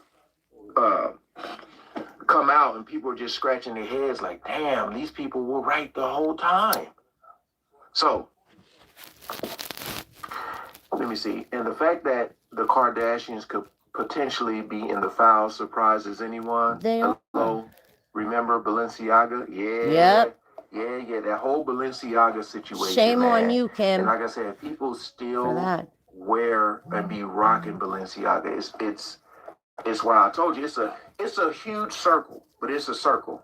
come out, and people are just scratching their heads like, damn, these people were right the whole time. So let me see. And the fact that the Kardashians could potentially be in the foul surprises anyone. They are. Hello? Remember Balenciaga? Yep. Yeah, that whole Balenciaga situation. Shame man. on you, Kim. And like I said, people For still that. wear and be rocking Balenciaga. It's why I told you it's a huge circle, but it's a circle.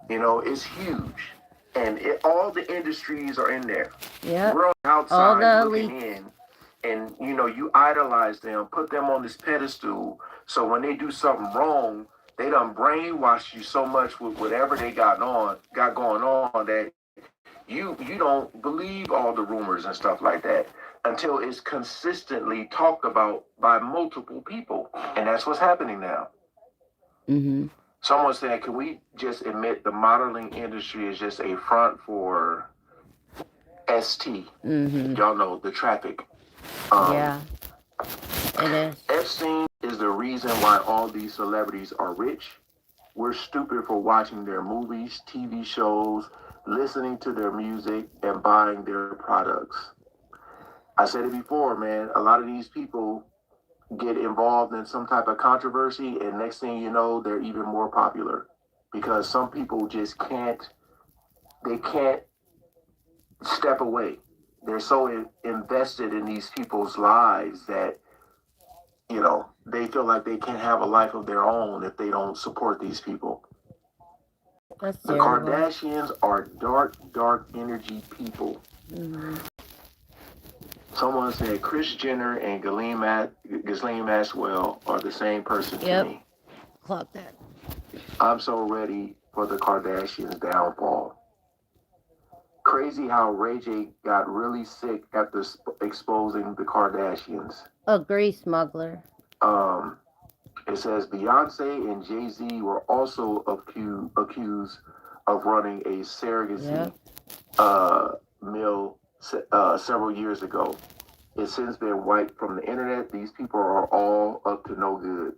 You know, it's huge. And all the industries are in there. Yep. We're on the All outside the looking elites. in, and you know, you idolize them, put them on this pedestal. So when they do something wrong, they done brainwash you so much with whatever they got going on that you don't believe all the rumors and stuff like that until it's consistently talked about by multiple people, and that's what's happening now. Mm-hmm. Someone said, can we just admit the modeling industry is just a front for ST? Mm-hmm. Y'all know the traffic. Yeah, it is. Epstein is the reason why all these celebrities are rich. We're stupid for watching their movies, TV shows, listening to their music, and buying their products. I said it before, man. A lot of these people get involved in some type of controversy, and next thing you know, they're even more popular because some people just can't step away. They're so invested in these people's lives that, you know, they feel like they can't have a life of their own if they don't support these people. That's the terrible. Kardashians are dark energy people. Mm-hmm. Someone said Kris Jenner and Ghislaine Maxwell are the same person to me. Clock that. I'm so ready for the Kardashians' downfall. Crazy how Ray J got really sick after exposing the Kardashians. Agree, smuggler. It says Beyonce and Jay-Z were also accused of running a surrogacy mill several years ago. It's since been wiped from the internet. These people are all up to no good.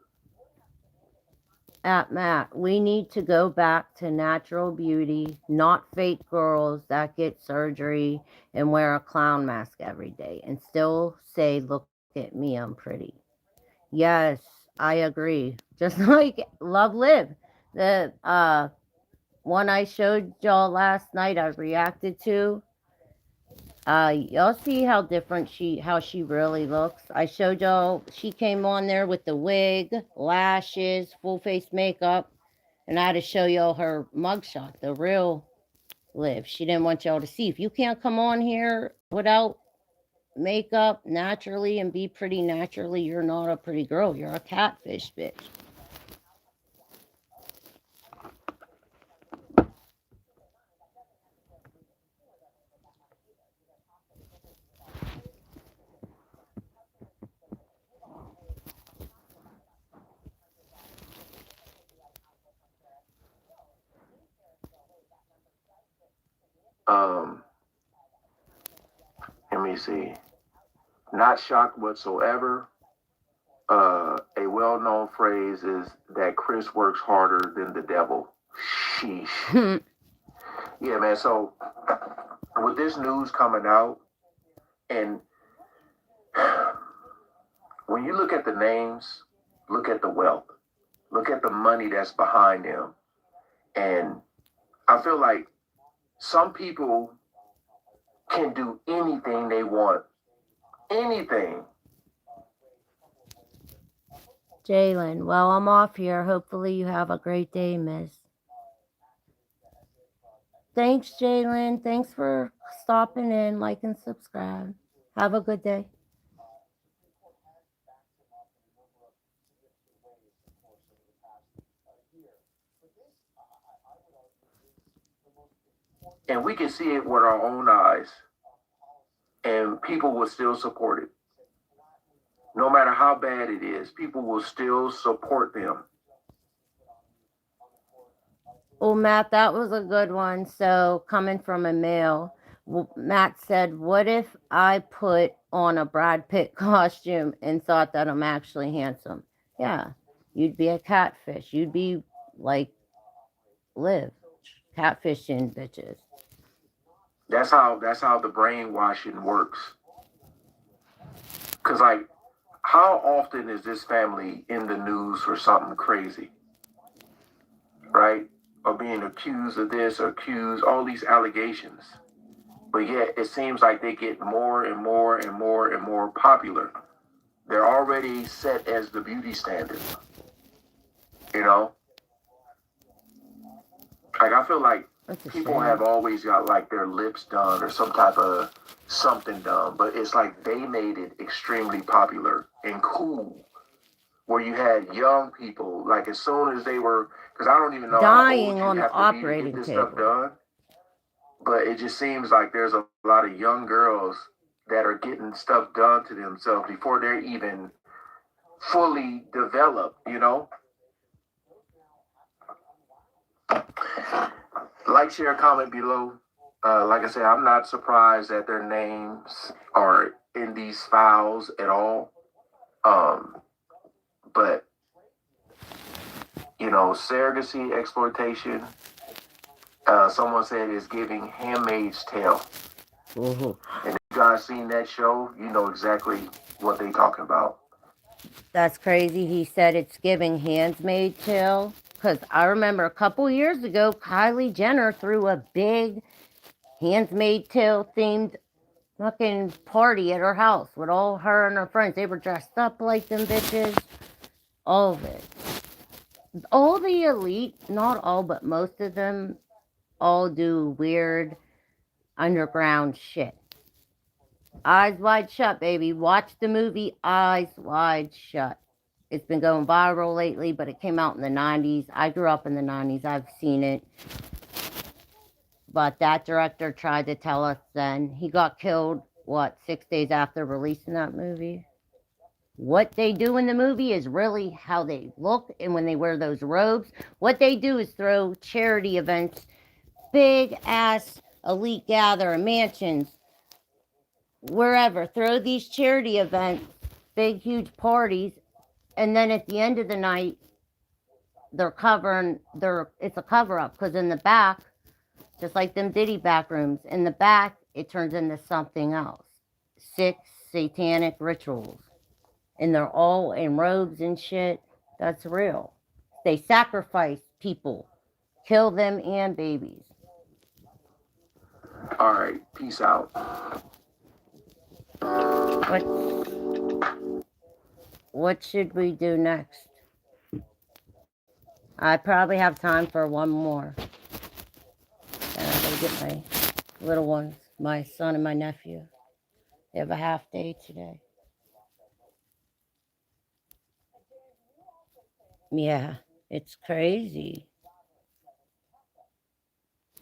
At Matt, we need to go back to natural beauty, not fake girls that get surgery and wear a clown mask every day and still say, look at me, I'm pretty. Yes, I agree. Just like Love Live. The one I showed y'all last night I reacted to. Y'all see how different how she really looks. I showed y'all, she came on there with the wig, lashes, full face makeup, and I had to show y'all her mugshot, the real Liv. She didn't want y'all to see. If you can't come on here without makeup naturally and be pretty naturally, you're not a pretty girl. You're a catfish, bitch. Let me see. Not shocked whatsoever. A well-known phrase is that Chris works harder than the devil. Sheesh. Yeah, man. So with this news coming out, and when you look at the names, look at the wealth, look at the money that's behind them, and I feel like some people can do anything they want. Anything. Jalen, well, I'm off here. Hopefully you have a great day, miss. Thanks, Jalen. Thanks for stopping in, like and subscribe. Have a good day. And we can see it with our own eyes. And people will still support it. No matter how bad it is, people will still support them. Oh, Matt, that was a good one. So, coming from a male, Matt said, what if I put on a Brad Pitt costume and thought that I'm actually handsome? Yeah, you'd be a catfish. You'd be like Liv, catfishing bitches. That's how the brainwashing works. Because, like, how often is this family in the news for something crazy? Right? Or being accused of this or accused, all these allegations. But yet it seems like they get more and more and more and more popular. They're already set as the beauty standard. You know? Like, I feel like people have always got like their lips done or some type of something done, but it's like they made it extremely popular and cool. Where you had young people, like as soon as they were, because I don't even know dying how old on you the have to be to operating get this table. stuff done. But it just seems like there's a lot of young girls that are getting stuff done to themselves before they're even fully developed, you know? Like, share, comment below. Like I said, I'm not surprised that their names are in these files at all. But, you know, surrogacy, exploitation, someone said is giving Handmaid's Tale. Ooh. And if you guys seen that show, you know exactly what they talking about. That's crazy. He said it's giving Handmaid's Tale. Because I remember a couple years ago, Kylie Jenner threw a big Handmaid's Tale themed fucking party at her house with all her and her friends. They were dressed up like them bitches. All of it. All the elite, not all, but most of them, all do weird underground shit. Eyes Wide Shut, baby. Watch the movie Eyes Wide Shut. It's been going viral lately, but it came out in the 90s. I grew up in the 90s. I've seen it. But that director tried to tell us then. He got killed, 6 days after releasing that movie? What they do in the movie is really how they look, and when they wear those robes, what they do is throw charity events, big-ass elite gathering, mansions, wherever. Throw these charity events, big, huge parties, and then at the end of the night, they're covering, it's a cover-up, because in the back, just like them Diddy back rooms, in the back, it turns into something else. 6 satanic rituals. And they're all in robes and shit. That's real. They sacrifice people. Kill them and babies. All right. Peace out. What should we do next? I probably have time for one more. And I gotta get my little ones, my son and my nephew. They have a half day today. Yeah, it's crazy.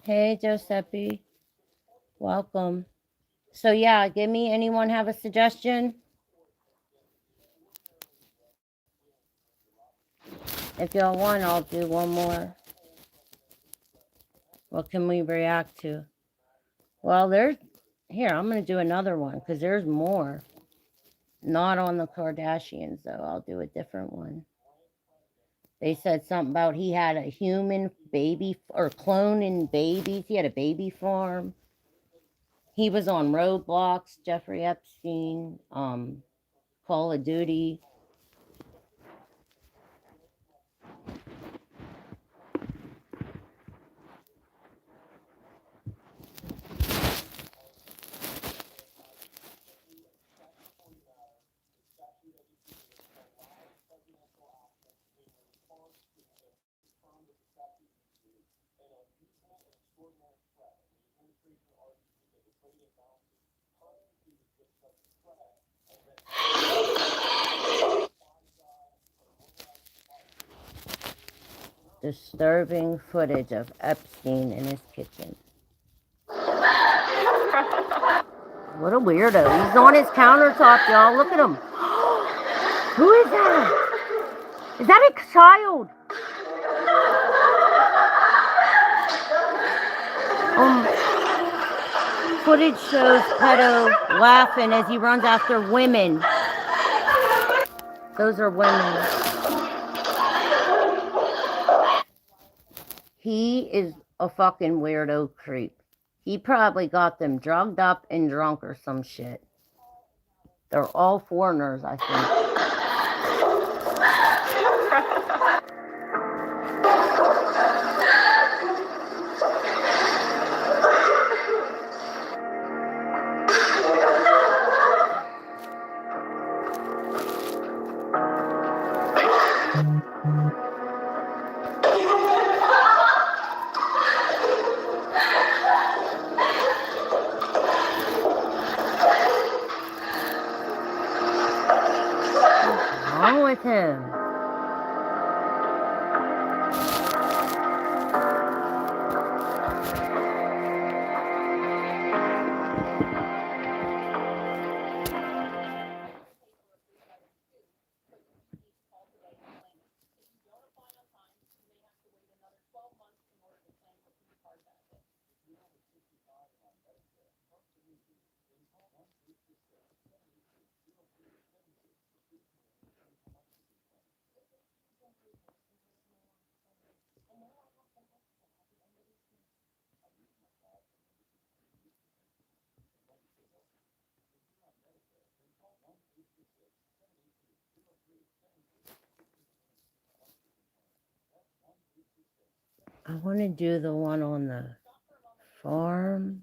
Hey, Giuseppe. Welcome. So yeah, anyone have a suggestion? If y'all want, I'll do one more. What can we react to? Well, here, I'm going to do another one because there's more. Not on the Kardashians, though. I'll do a different one. They said something about he had a human baby, or cloning babies. He had a baby farm. He was on Roblox, Jeffrey Epstein, Call of Duty. disturbing footage of Epstein in his kitchen. What a weirdo. He's on his countertop, y'all. Look at him. Who is that? Is that a child? Footage shows pedo laughing as he runs after women. Those are women. He is a fucking weirdo creep. He probably got them drugged up and drunk or some shit. They're all foreigners, I think. What's wrong with him? I want to do the one on the farm.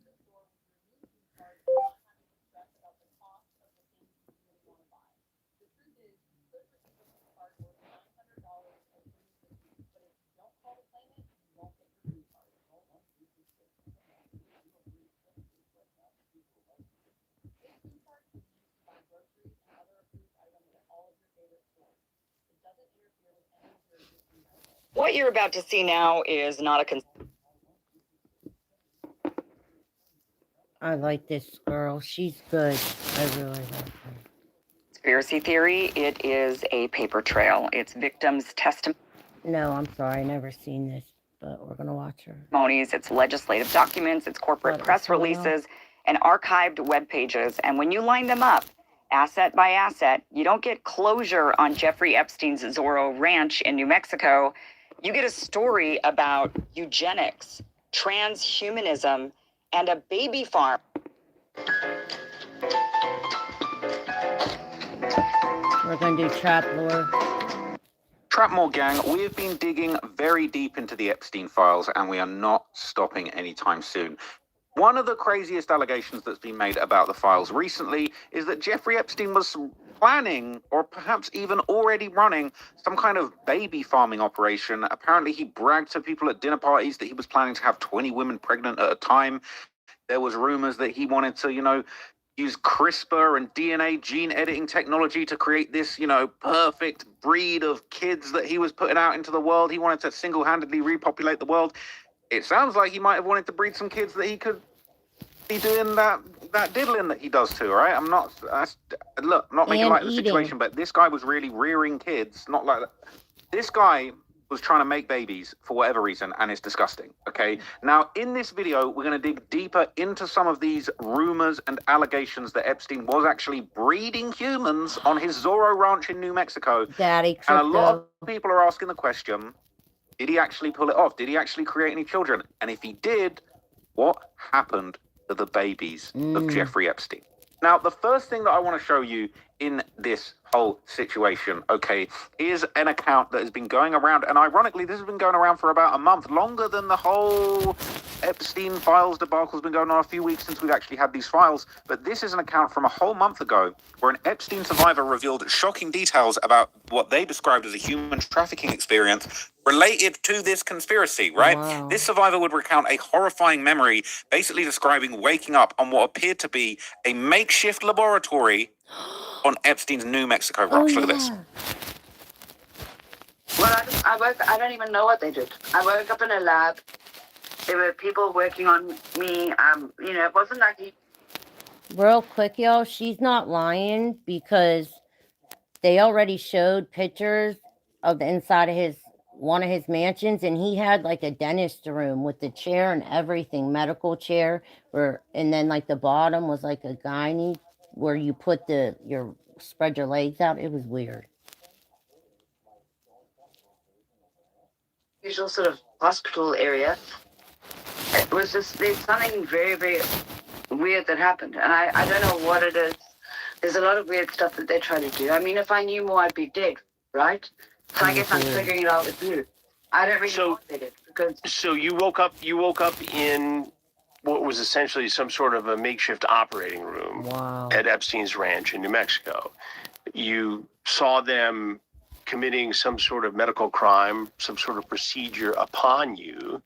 What you're about to see now is not a I like this girl. She's good. I really like her. conspiracy theory. It is a paper trail. It's victims' testimony. No, I'm sorry. I never seen this, but we're going to watch her. It's legislative documents, it's corporate press releases, and archived web pages. And when you line them up, asset by asset, you don't get closure on Jeffrey Epstein's Zorro Ranch in New Mexico. You get a story about eugenics, transhumanism, and a baby farm. We're going to do trap lore. Trapmore gang, we have been digging very deep into the Epstein files, and we are not stopping anytime soon. One of the craziest allegations that's been made about the files recently is that Jeffrey Epstein was planning, or perhaps even already running, some kind of baby farming operation. Apparently, he bragged to people at dinner parties that he was planning to have 20 women pregnant at a time. There was rumors that he wanted to, use CRISPR and DNA gene editing technology to create this, perfect breed of kids that he was putting out into the world. He wanted to single-handedly repopulate the world. It sounds like he might have wanted to breed some kids that he could be doing that diddling that he does too, right? I'm not making light of the situation, but this guy was really rearing kids, not like that. This guy was trying to make babies for whatever reason, and it's disgusting, okay? Now, in this video, we're going to dig deeper into some of these rumors and allegations that Epstein was actually breeding humans on his Zorro Ranch in New Mexico. Daddy and a lot of people are asking the question, did he actually pull it off? Did he actually create any children? And if he did, what happened to the babies of Jeffrey Epstein? Now, the first thing that I want to show you in this whole situation, okay, is an account that has been going around, and ironically, this has been going around for about a month, longer than the whole Epstein files debacle has been going on. A few weeks since we've actually had these files, but this is an account from a whole month ago where an Epstein survivor revealed shocking details about what they described as a human trafficking experience related to this conspiracy, right? Wow. This survivor would recount a horrifying memory, basically describing waking up on what appeared to be a makeshift laboratory on Epstein's New Mexico ranch. Look at this. Well, I don't even know what they did. I woke up in a lab. There were people working on me. It wasn't like he... Real quick, y'all, she's not lying because they already showed pictures of the inside of one of his mansions, and he had like a dentist room with the chair and everything, medical chair, and then like the bottom was like a gynae where you put spread your legs out. It was weird. Usual sort of hospital area. It was just, there's something very, very weird that happened, and I don't know what it is. There's a lot of weird stuff that they try to do. I mean, if I knew more, I'd be dead, right? So I guess I'm figuring it out with you. I don't really know what they did, because... So you woke up in what was essentially some sort of a makeshift operating room at Epstein's ranch in New Mexico. You saw them committing some sort of medical crime, some sort of procedure upon you.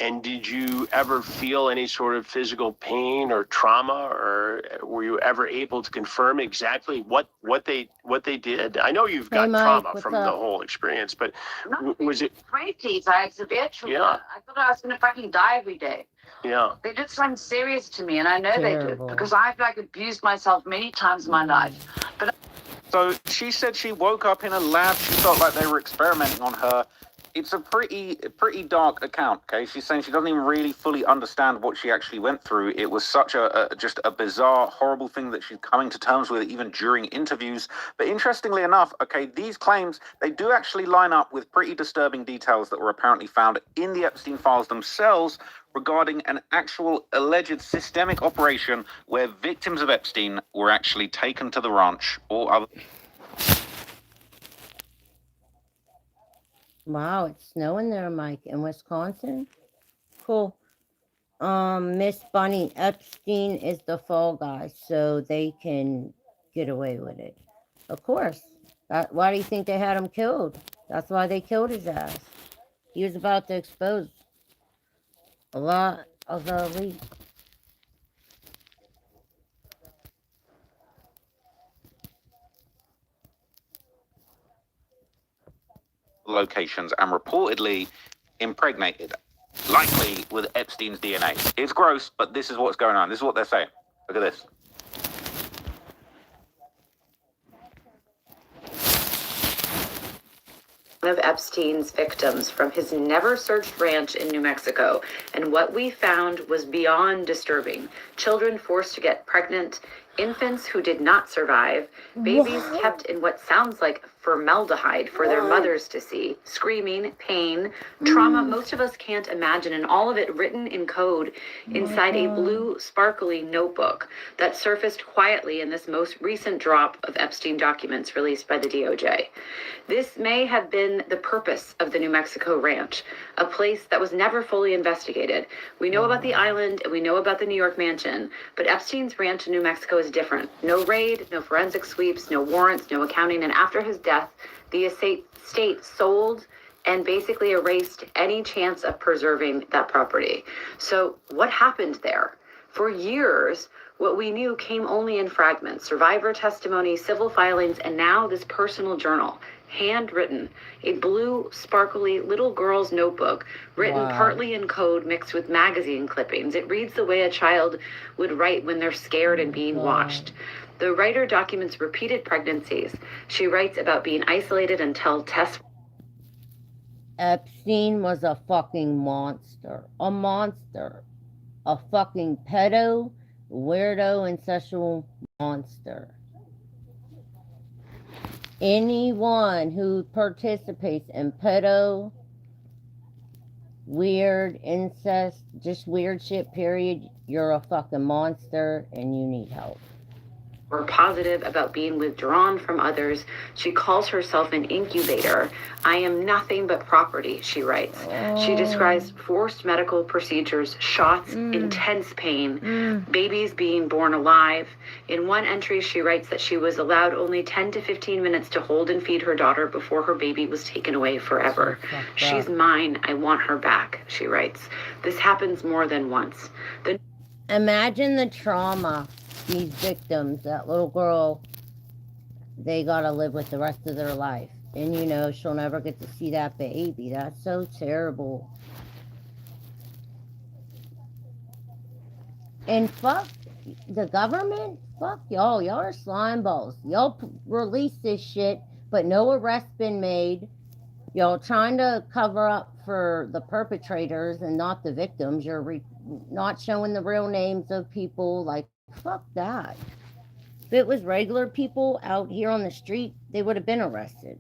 And did you ever feel any sort of physical pain or trauma, or were you ever able to confirm exactly what they did? I know you've got trauma from the whole experience, but was it? Please, I had severe trauma. Yeah. I thought I was going to fucking die every day. Yeah. They did something serious to me, and I know they did, because I've abused myself many times in my life. But so she said she woke up in a lab. She felt like they were experimenting on her. It's a pretty dark account, okay? She's saying she doesn't even really fully understand what she actually went through. It was such just a bizarre, horrible thing that she's coming to terms with even during interviews. But interestingly enough, okay, these claims, they do actually line up with pretty disturbing details that were apparently found in the Epstein files themselves regarding an actual alleged systemic operation where victims of Epstein were actually taken to the ranch or other... Wow, it's snowing there, Mike, in Wisconsin. Cool. Miss Bunny, Epstein is the fall guy, so they can get away with it. Of course. Why do you think they had him killed? That's why they killed his ass. He was about to expose a lot of the elite. Locations and reportedly impregnated, likely with Epstein's DNA. It's gross, but this is what's going on. This is what they're saying. Look at this. One of Epstein's victims from his never-searched ranch in New Mexico, and what we found was beyond disturbing. Children forced to get pregnant, infants who did not survive, babies kept in what sounds like formaldehyde for their mothers to see, screaming, pain, trauma most of us can't imagine, and all of it written in code inside a blue, sparkly notebook that surfaced quietly in this most recent drop of Epstein documents released by the DOJ. This may have been the purpose of the New Mexico ranch, a place that was never fully investigated. We know about the island and we know about the New York mansion, but Epstein's ranch in New Mexico is different. No raid, no forensic sweeps, no warrants, no accounting, and after his death, the estate sold and basically erased any chance of preserving that property. So what happened there? For years, what we knew came only in fragments, survivor testimony, civil filings, and now this personal journal, handwritten, a blue, sparkly little girl's notebook, written partly in code mixed with magazine clippings. It reads the way a child would write when they're scared and being watched. The writer documents repeated pregnancies. She writes about being isolated until tests. Epstein was a fucking monster. A monster. A fucking pedo, weirdo, and sexual monster. Anyone who participates in pedo, weird, incest, just weird shit, period, you're a fucking monster and you need help. Were positive about being withdrawn from others. She calls herself an incubator. I am nothing but property, she writes. She describes forced medical procedures, shots, intense pain, babies being born alive. In one entry, she writes that she was allowed only 10 to 15 minutes to hold and feed her daughter before her baby was taken away forever. She's mine. I want her back, she writes. This happens more than once. Imagine the trauma these victims, that little girl, they gotta live with the rest of their life. And, you know, she'll never get to see that baby. That's so terrible. And fuck the government. Fuck y'all. Y'all are slime balls. Y'all release this shit, but no arrest been made. Y'all trying to cover up for the perpetrators and not the victims. You're not showing the real names of people. Like, fuck that. If it was regular people out here on the street, they would have been arrested.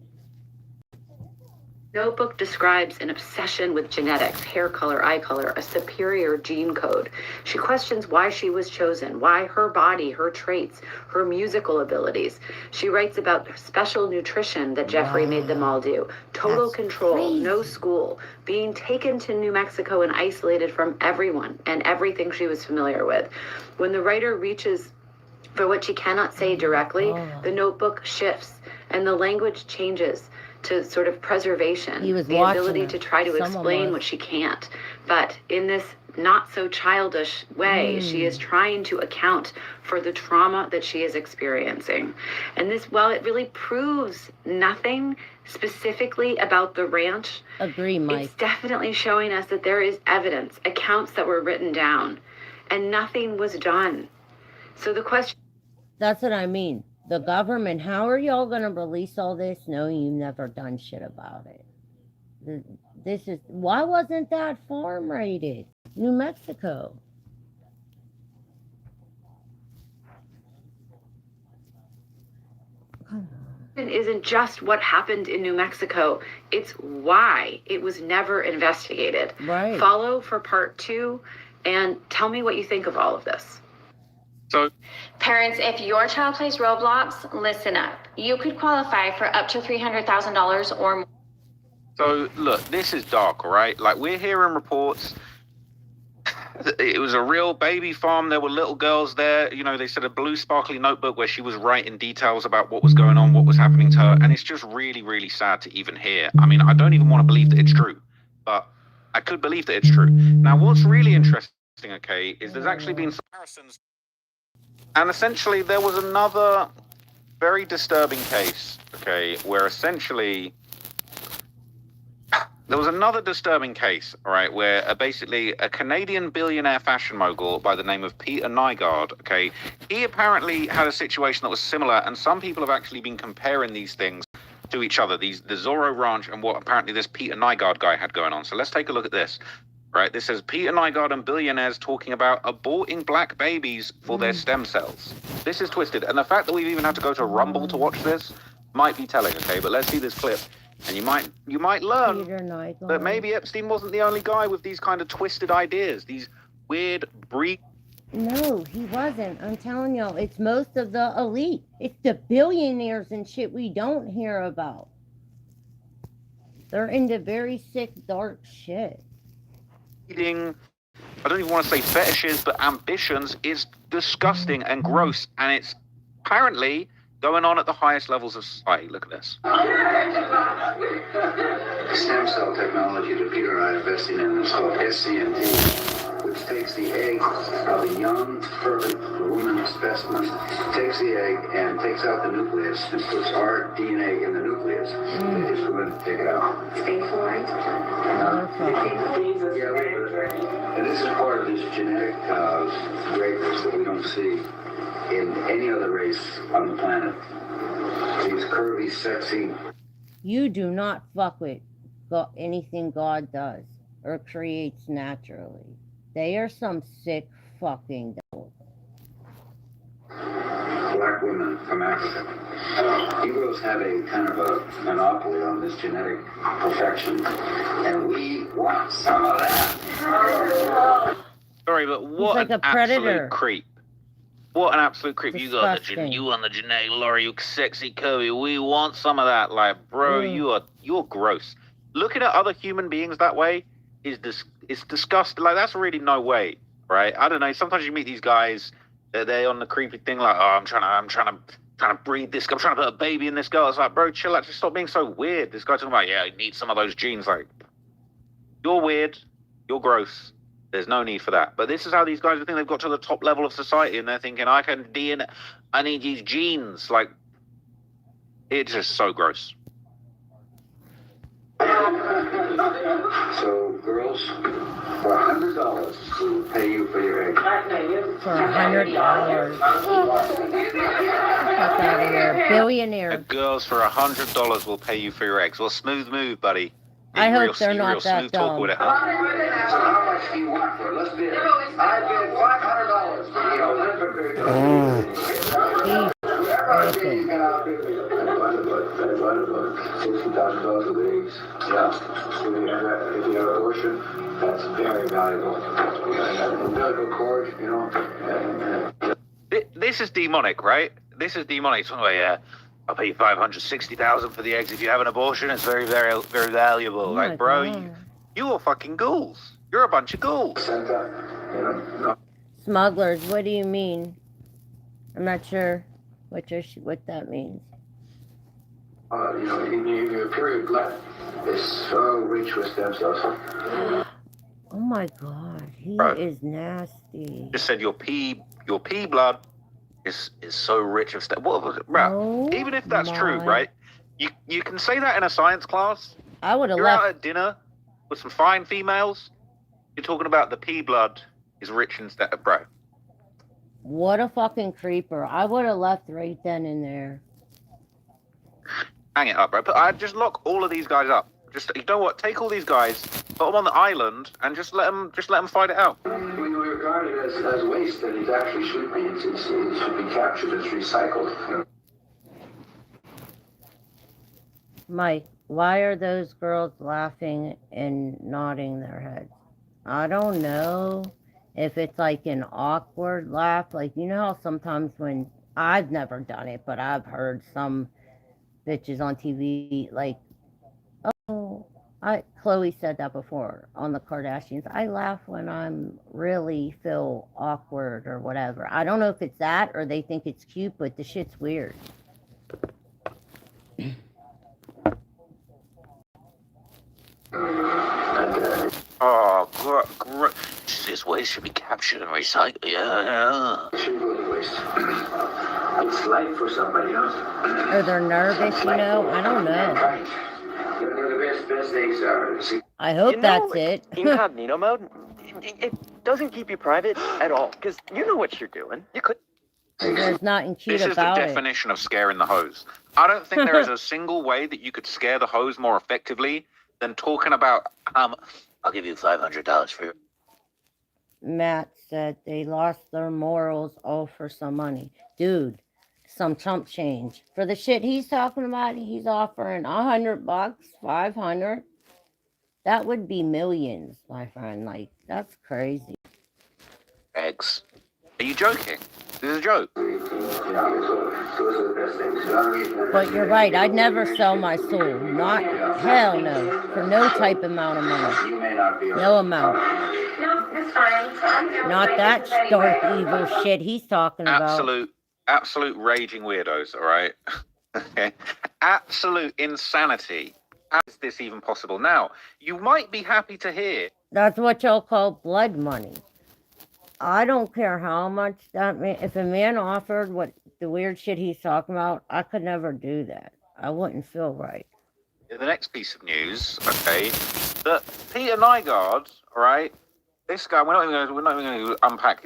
Notebook describes an obsession with genetics, hair color, eye color, a superior gene code. She questions why she was chosen, why her body, her traits, her musical abilities. She writes about special nutrition that Jeffrey made them all do, total control, no school, being taken to New Mexico and isolated from everyone and everything she was familiar with. When the writer reaches for what she cannot say directly, the notebook shifts and the language changes to sort of preservation, the ability to try to explain what she can't. But in this not so childish way, she is trying to account for the trauma that she is experiencing. And this, while it really proves nothing specifically about the ranch, it's definitely showing us that there is evidence, accounts that were written down, and nothing was done. So the question... That's what I mean. The government, how are y'all going to release all this knowing you've never done shit about it? This is, why wasn't that farm raided? New Mexico. It isn't just what happened in New Mexico, it's why it was never investigated. Right. Follow for part 2 and tell me what you think of all of this. So, parents, if your child plays Roblox, listen up. You could qualify for up to $300,000 or more. So, look, this is dark, all right? Like, we're hearing reports. It was a real baby farm. There were little girls there. You know, they said a blue sparkly notebook where she was writing details about what was going on, what was happening to her. And it's just really, really sad to even hear. I mean, I don't even want to believe that it's true, but I could believe that it's true. Now, what's really interesting, okay, is there's actually been comparisons. And essentially, there was another very disturbing case, okay, where essentially there was another disturbing case, all right, where basically a Canadian billionaire fashion mogul by the name of Peter Nygaard, okay, he apparently had a situation that was similar, and some people have actually been comparing these things to each other, the Zorro Ranch and what apparently this Peter Nygaard guy had going on. So let's take a look at this. Right, this says Peter Nygaard and billionaires talking about aborting black babies for their stem cells. This is twisted, and the fact that we've even had to go to Rumble to watch this might be telling, okay? But let's see this clip, and you might learn that maybe Epstein wasn't the only guy with these kind of twisted ideas, these weird No, he wasn't. I'm telling y'all, it's most of the elite. It's the billionaires and shit we don't hear about. They're into very sick, dark shit. I don't even want to say fetishes, but ambitions is disgusting and gross, and it's apparently going on at the highest levels of society. Look at this. Stem cell technology that Peter and I are investing in is called SCNT, which takes the egg of a young, perfect woman specimen, takes the egg and takes out the nucleus and puts our DNA in the nucleus. They just go in and take it out. And this is part of this genetic greatness that we don't see in any other race on the planet. These curvy, sexy. You do not fuck with anything God does or creates naturally. They are some sick fucking devils. Black women from Africa. Negroes have a kind of a monopoly on this genetic perfection, and we want some of that. Sorry, but what like an a predator. Absolute creep. What an absolute creep. Disgusting. You on the genetic lorry, you sexy curvy. We want some of that. Like, bro, you're gross. Looking at other human beings that way is disgusting. Like, that's really no way, right? I don't know. Sometimes you meet these guys, they're on the creepy thing like, oh, I'm trying to breed this. I'm trying to put a baby in this girl. It's like, bro, chill out. Just stop being so weird. This guy talking about, yeah, you need some of those genes. Like, you're weird. You're gross. There's no need for that. But this is how these guys think they've got to the top level of society, and they're thinking, I can DNA, I need these genes. Like, it's just so gross. So, girls, for $100, we'll pay you for your egg. For $100. Fuck out of here. Billionaire. Girls for $100 will pay you for your eggs. Well, smooth move, buddy. I You hope real, they're you not real that smooth talk dumb. with it, huh? So how much do you want for it? Let's bid. I bid $500 for the Olympic. Whoever bids, you can outbid me. $60,000 for the eggs. Yeah. If you have abortion, that's very valuable. Umbilical cord, you know. This is demonic, right? This is demonic. So, yeah, I'll pay you $560,000 for the eggs if you have an abortion. It's very, very, very valuable. Oh like, bro, you are fucking ghouls. You're a bunch of ghouls. Smugglers, what do you mean? I'm not sure what that means. You know, in your period blood is so rich with stem cells. Oh my god, he is nasty. Just said your pee blood is so rich of stuff. What was it, bro? Even if that's true, right? You can say that in a science class. I would have You're left. out at dinner with some fine females. You're talking about the pee blood is rich in stuff, bro. What a fucking creeper. I would have left right then and there. Hang it up, bro. But I'd just lock all of these guys up. Just, you know what? Take all these guys, put them on the island, and just let them fight it out. When we regard it as waste, then it actually should be. It should be captured as recycled. Mike, why are those girls laughing and nodding their heads? I don't know if it's like an awkward laugh. Like, you know how sometimes when, I've never done it, but I've heard some bitches on TV, like, oh, Chloe said that before on the Kardashians. I laugh when I'm really feel awkward or whatever. I don't know if it's that or they think it's cute, but the shit's weird. Oh, this waste should be captured and recycled. Yeah. It should go to waste. It's life for somebody else. Or they're nervous, you know? I don't know. Right. They're the best eggs are. I hope that's it. Incognito mode, it doesn't keep you private at all, because you know what you're doing. You could. There's nothing cute This is the about it. definition of scaring the hose. I don't think there is a single way that you could scare the hose more effectively than talking about, I'll give you $500 for your... Matt said they lost their morals all for some money. Dude, some chump change. For the shit he's talking about, he's offering $100, 500. That would be millions, my friend. Like, that's crazy. Eggs. Are you joking? This is a joke. But you're right. I'd never sell my soul. Not, hell no. For no type amount of money. No amount. No, it's fine. Not that dark evil shit he's talking about. Absolute raging weirdos, all right? Okay. Absolute insanity. How is this even possible? Now, you might be happy to hear. That's what y'all call blood money. I don't care how much that man, if a man offered what the weird shit he's talking about, I could never do that. I wouldn't feel right. The next piece of news, okay, that Peter Nygaard, all right, this guy, we're not even going to unpack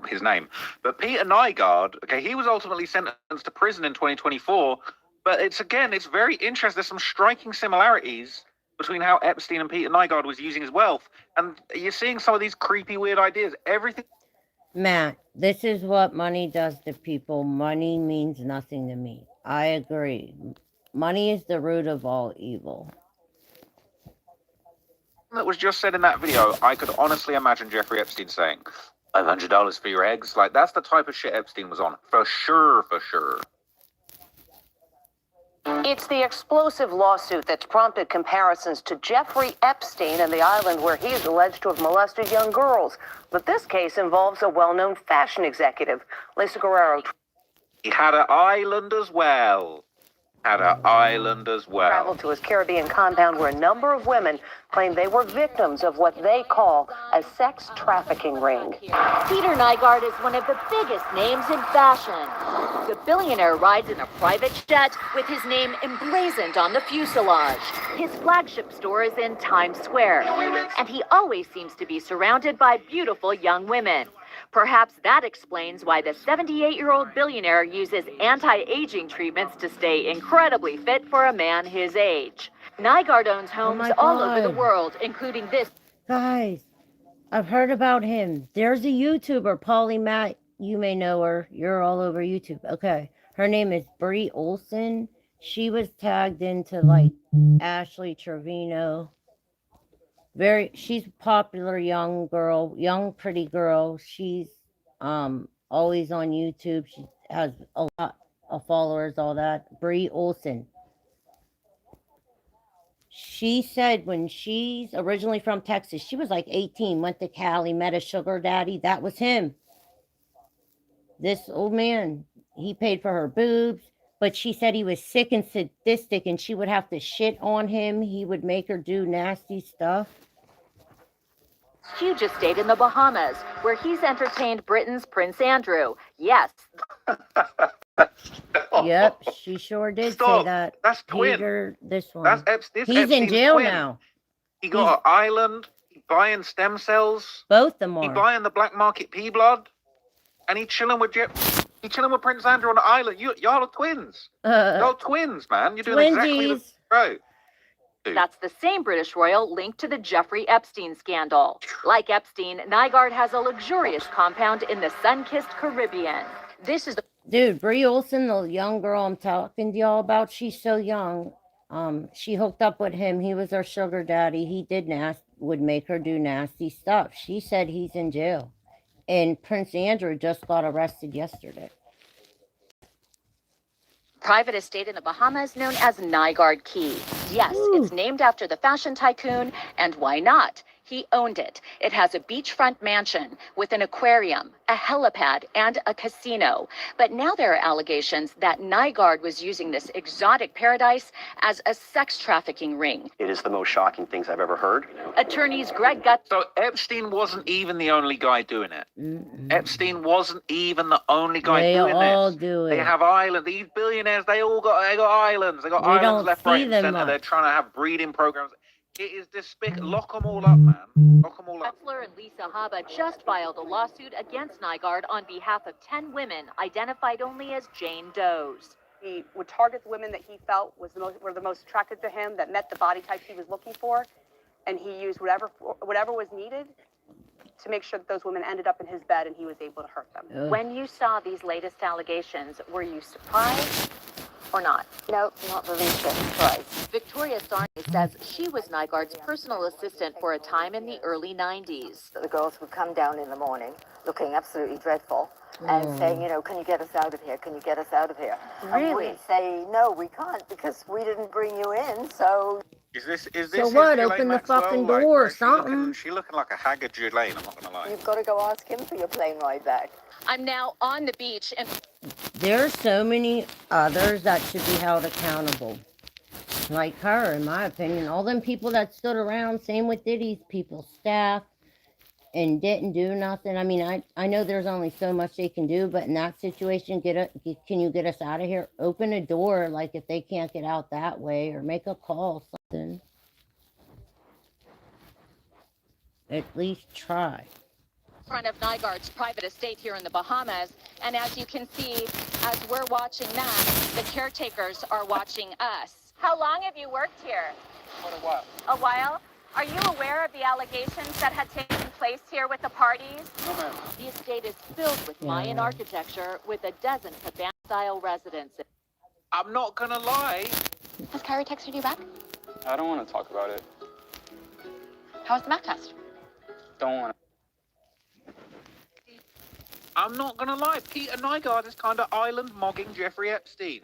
his name, but Peter Nygaard, okay, he was ultimately sentenced to prison in 2024, but it's very interesting. There's some striking similarities between how Epstein and Peter Nygaard was using his wealth, and you're seeing some of these creepy, weird ideas. Everything. Matt, this is what money does to people. Money means nothing to me. I agree. Money is the root of all evil. That was just said in that video, I could honestly imagine Jeffrey Epstein saying, $500 for your eggs. Like, that's the type of shit Epstein was on. For sure, for sure. It's the explosive lawsuit that's prompted comparisons to Jeffrey Epstein and the island where he is alleged to have molested young girls. But this case involves a well-known fashion executive, Lisa Guerrero. He had an island as well. had an island as well. Traveled to his Caribbean compound where a number of women claim they were victims of what they call a sex trafficking ring. Peter Nygaard is one of the biggest names in fashion. The billionaire rides in a private jet with his name emblazoned on the fuselage. His flagship store is in Times Square, and he always seems to be surrounded by beautiful young women. Perhaps that explains why the 78-year-old billionaire uses anti-aging treatments to stay incredibly fit for a man his age. Nygaard owns homes all over the world, including this. Guys, I've heard about him. There's a YouTuber, Polly Matt. You may know her. You're all over YouTube. Okay. Her name is Brie Olson. She was tagged into like Ashley Trevino. She's a popular young girl, young pretty girl. She's always on YouTube. She has a lot of followers, all that. Brie Olson. She said when she's originally from Texas, she was like 18, went to Cali, met a sugar daddy. That was him. This old man, he paid for her boobs, but she said he was sick and sadistic and she would have to shit on him. He would make her do nasty stuff. Huge estate in the Bahamas, where he's entertained Britain's Prince Andrew. Yes. Yep, she sure did say that. That's twin. Peter, this one. That's He's Epstein's in jail twin. now. He got an island. He buying stem cells. Both of them are. He buying the black market pea blood, and he chilling with Prince Andrew on the island. Y'all are twins. Y'all twins, man. You're doing exactly the right. That's the same British royal linked to the Jeffrey Epstein scandal. Like Epstein, Nygaard has a luxurious compound in the sun-kissed Caribbean. This is the... Dude, Brie Olson, the young girl I'm talking to y'all about, she's so young. She hooked up with him. He was her sugar daddy. He would make her do nasty stuff. She said he's in jail. And Prince Andrew just got arrested yesterday. Private estate in the Bahamas known as Nygaard Key. Yes, it's named after the fashion tycoon, and why not? He owned it. It has a beachfront mansion with an aquarium, a helipad, and a casino. But now there are allegations that Nygaard was using this exotic paradise as a sex trafficking ring. It is the most shocking things I've ever heard. Attorneys Greg Gutt. So Epstein wasn't even the only guy doing it. Epstein wasn't even the only guy doing this. They all do it. They have islands. These billionaires, they got islands. They got islands left, right, and center. They're trying to have breeding programs. It is despicable. Lock them all up, man. Lock them all up. Butler and Lisa Haba just filed a lawsuit against Nygaard on behalf of 10 women identified only as Jane Does. He would target the women that he felt were the most attracted to him, that met the body type he was looking for, and he used whatever was needed to make sure that those women ended up in his bed and he was able to hurt them. When you saw these latest allegations, were you surprised or not? No, not the least bit surprised. Victoria Sarney says she was Nygaard's personal assistant for a time in the early 90s. The girls would come down in the morning looking absolutely dreadful and saying, you know, can you get us out of here? Can you get us out of here? Really? And we'd say, no, we can't because we didn't bring you in, so... Is this so what? Open the fucking door or something. She looking like a haggard Julaine, I'm not going to lie. You've got to go ask him for your plane ride back. I'm now on the beach and... There's so many others that should be held accountable. Like her, in my opinion. All them people that stood around, same with Diddy's people, staff, and didn't do nothing. I mean, I know there's only so much they can do, but in that situation, can you get us out of here? Open a door, like if they can't get out that way, or make a call, something. At least try. Front of Nygaard's private estate here in the Bahamas, and as you can see, as we're watching that, the caretakers are watching us. How long have you worked here? Quite a while. A while? Are you aware of the allegations that had taken place here with the parties? No, ma'am. The estate is filled with Mayan architecture with a dozen cabana-style residences. I'm not gonna lie. Has Kyrie texted you back? I don't want to talk about it. How was the math test? Don't want to. I'm not gonna lie. Peter Nygaard is kind of island mogging Jeffrey Epstein.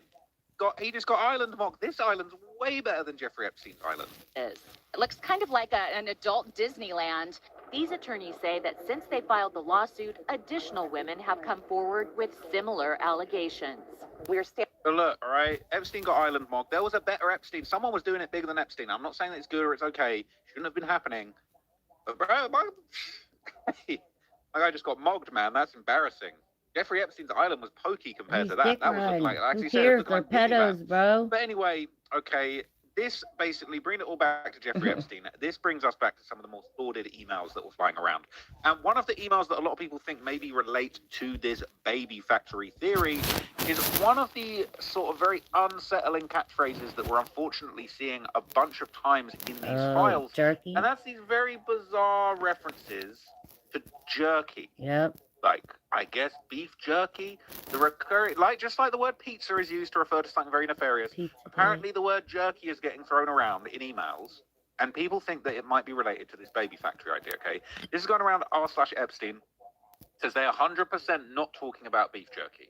He just got island mogged. This island's way better than Jeffrey Epstein's island. It looks kind of like an adult Disneyland. These attorneys say that since they filed the lawsuit, additional women have come forward with similar allegations. We're But look, all right, Epstein got island mogged. There was a better Epstein. Someone was doing it bigger than Epstein. I'm not saying that it's good or it's okay. Shouldn't have been happening. But bro, my guy just got mogged, man. That's embarrassing. Jeffrey Epstein's island was pokey compared He's to that. dick That was looking riding. like, Who actually said, it cares? looked They're like Disneyland. pedos, bro. But anyway, okay, this basically, bringing it all back to Jeffrey Epstein, this brings us back to some of the more sordid emails that were flying around. And one of the emails that a lot of people think maybe relate to this baby factory theory is one of the sort of very unsettling catchphrases that we're unfortunately seeing a bunch of times in these files. Jerky. And that's these very bizarre references to jerky. Yep. Like, I guess beef jerky, the recurring, like just like the word pizza is used to refer to something very nefarious. Apparently, the word jerky is getting thrown around in emails, and people think that it might be related to this baby factory idea. Okay, this is going around r/Epstein. Says they're 100% not talking about beef jerky.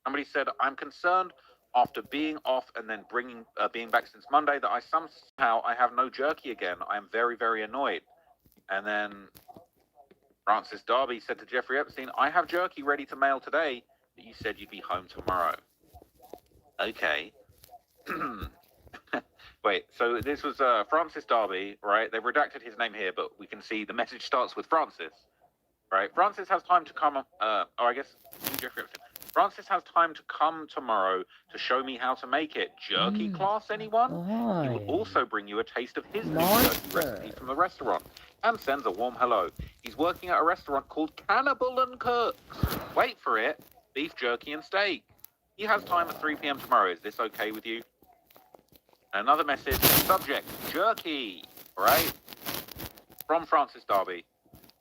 Somebody said, "I'm concerned after being off and then being back since Monday that I somehow have no jerky again. I am very, very annoyed." And then Francis Darby said to Jeffrey Epstein, "I have jerky ready to mail today, but you said you'd be home tomorrow." Okay. Wait, so this was Francis Darby, right? They've redacted his name here, but we can see the message starts with Francis, right? Francis has time to come, I guess, Jeffrey Epstein. Francis has time to come tomorrow to show me how to make it. Jerky class, anyone? He will also bring you a taste of his new jerky recipe from the restaurant and sends a warm hello. He's working at a restaurant called Cannibal and Cooks. Wait for it. Beef jerky and steak. He has time at 3 p.m. tomorrow. Is this okay with you? Another message. Subject, jerky. Right? From Francis Darby.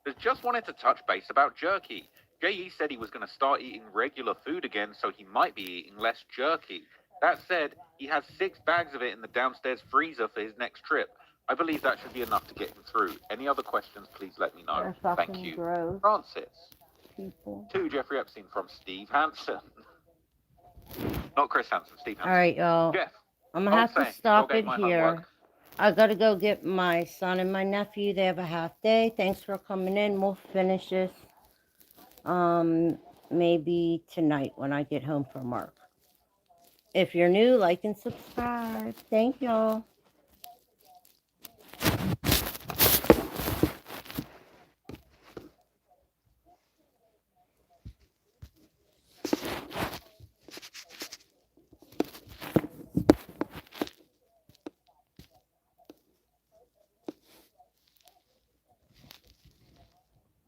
Has just wanted to touch base about jerky. J.E. said he was going to start eating regular food again, so he might be eating less jerky. That said, he has 6 bags of it in the downstairs freezer for his next trip. I believe that should be enough to get him through. Any other questions, please let me know. Thank you. Gross. Francis. People. To Jeffrey Epstein from Steve Hansen. Not Chris Hansen, Steve Hansen. All right, y'all. Jeff. I'm going to have to stop it here. Homework. I got to go get my son and my nephew. They have a half day. Thanks for coming in. We'll finish this maybe tonight when I get home from work. If you're new, like and subscribe. Thank y'all.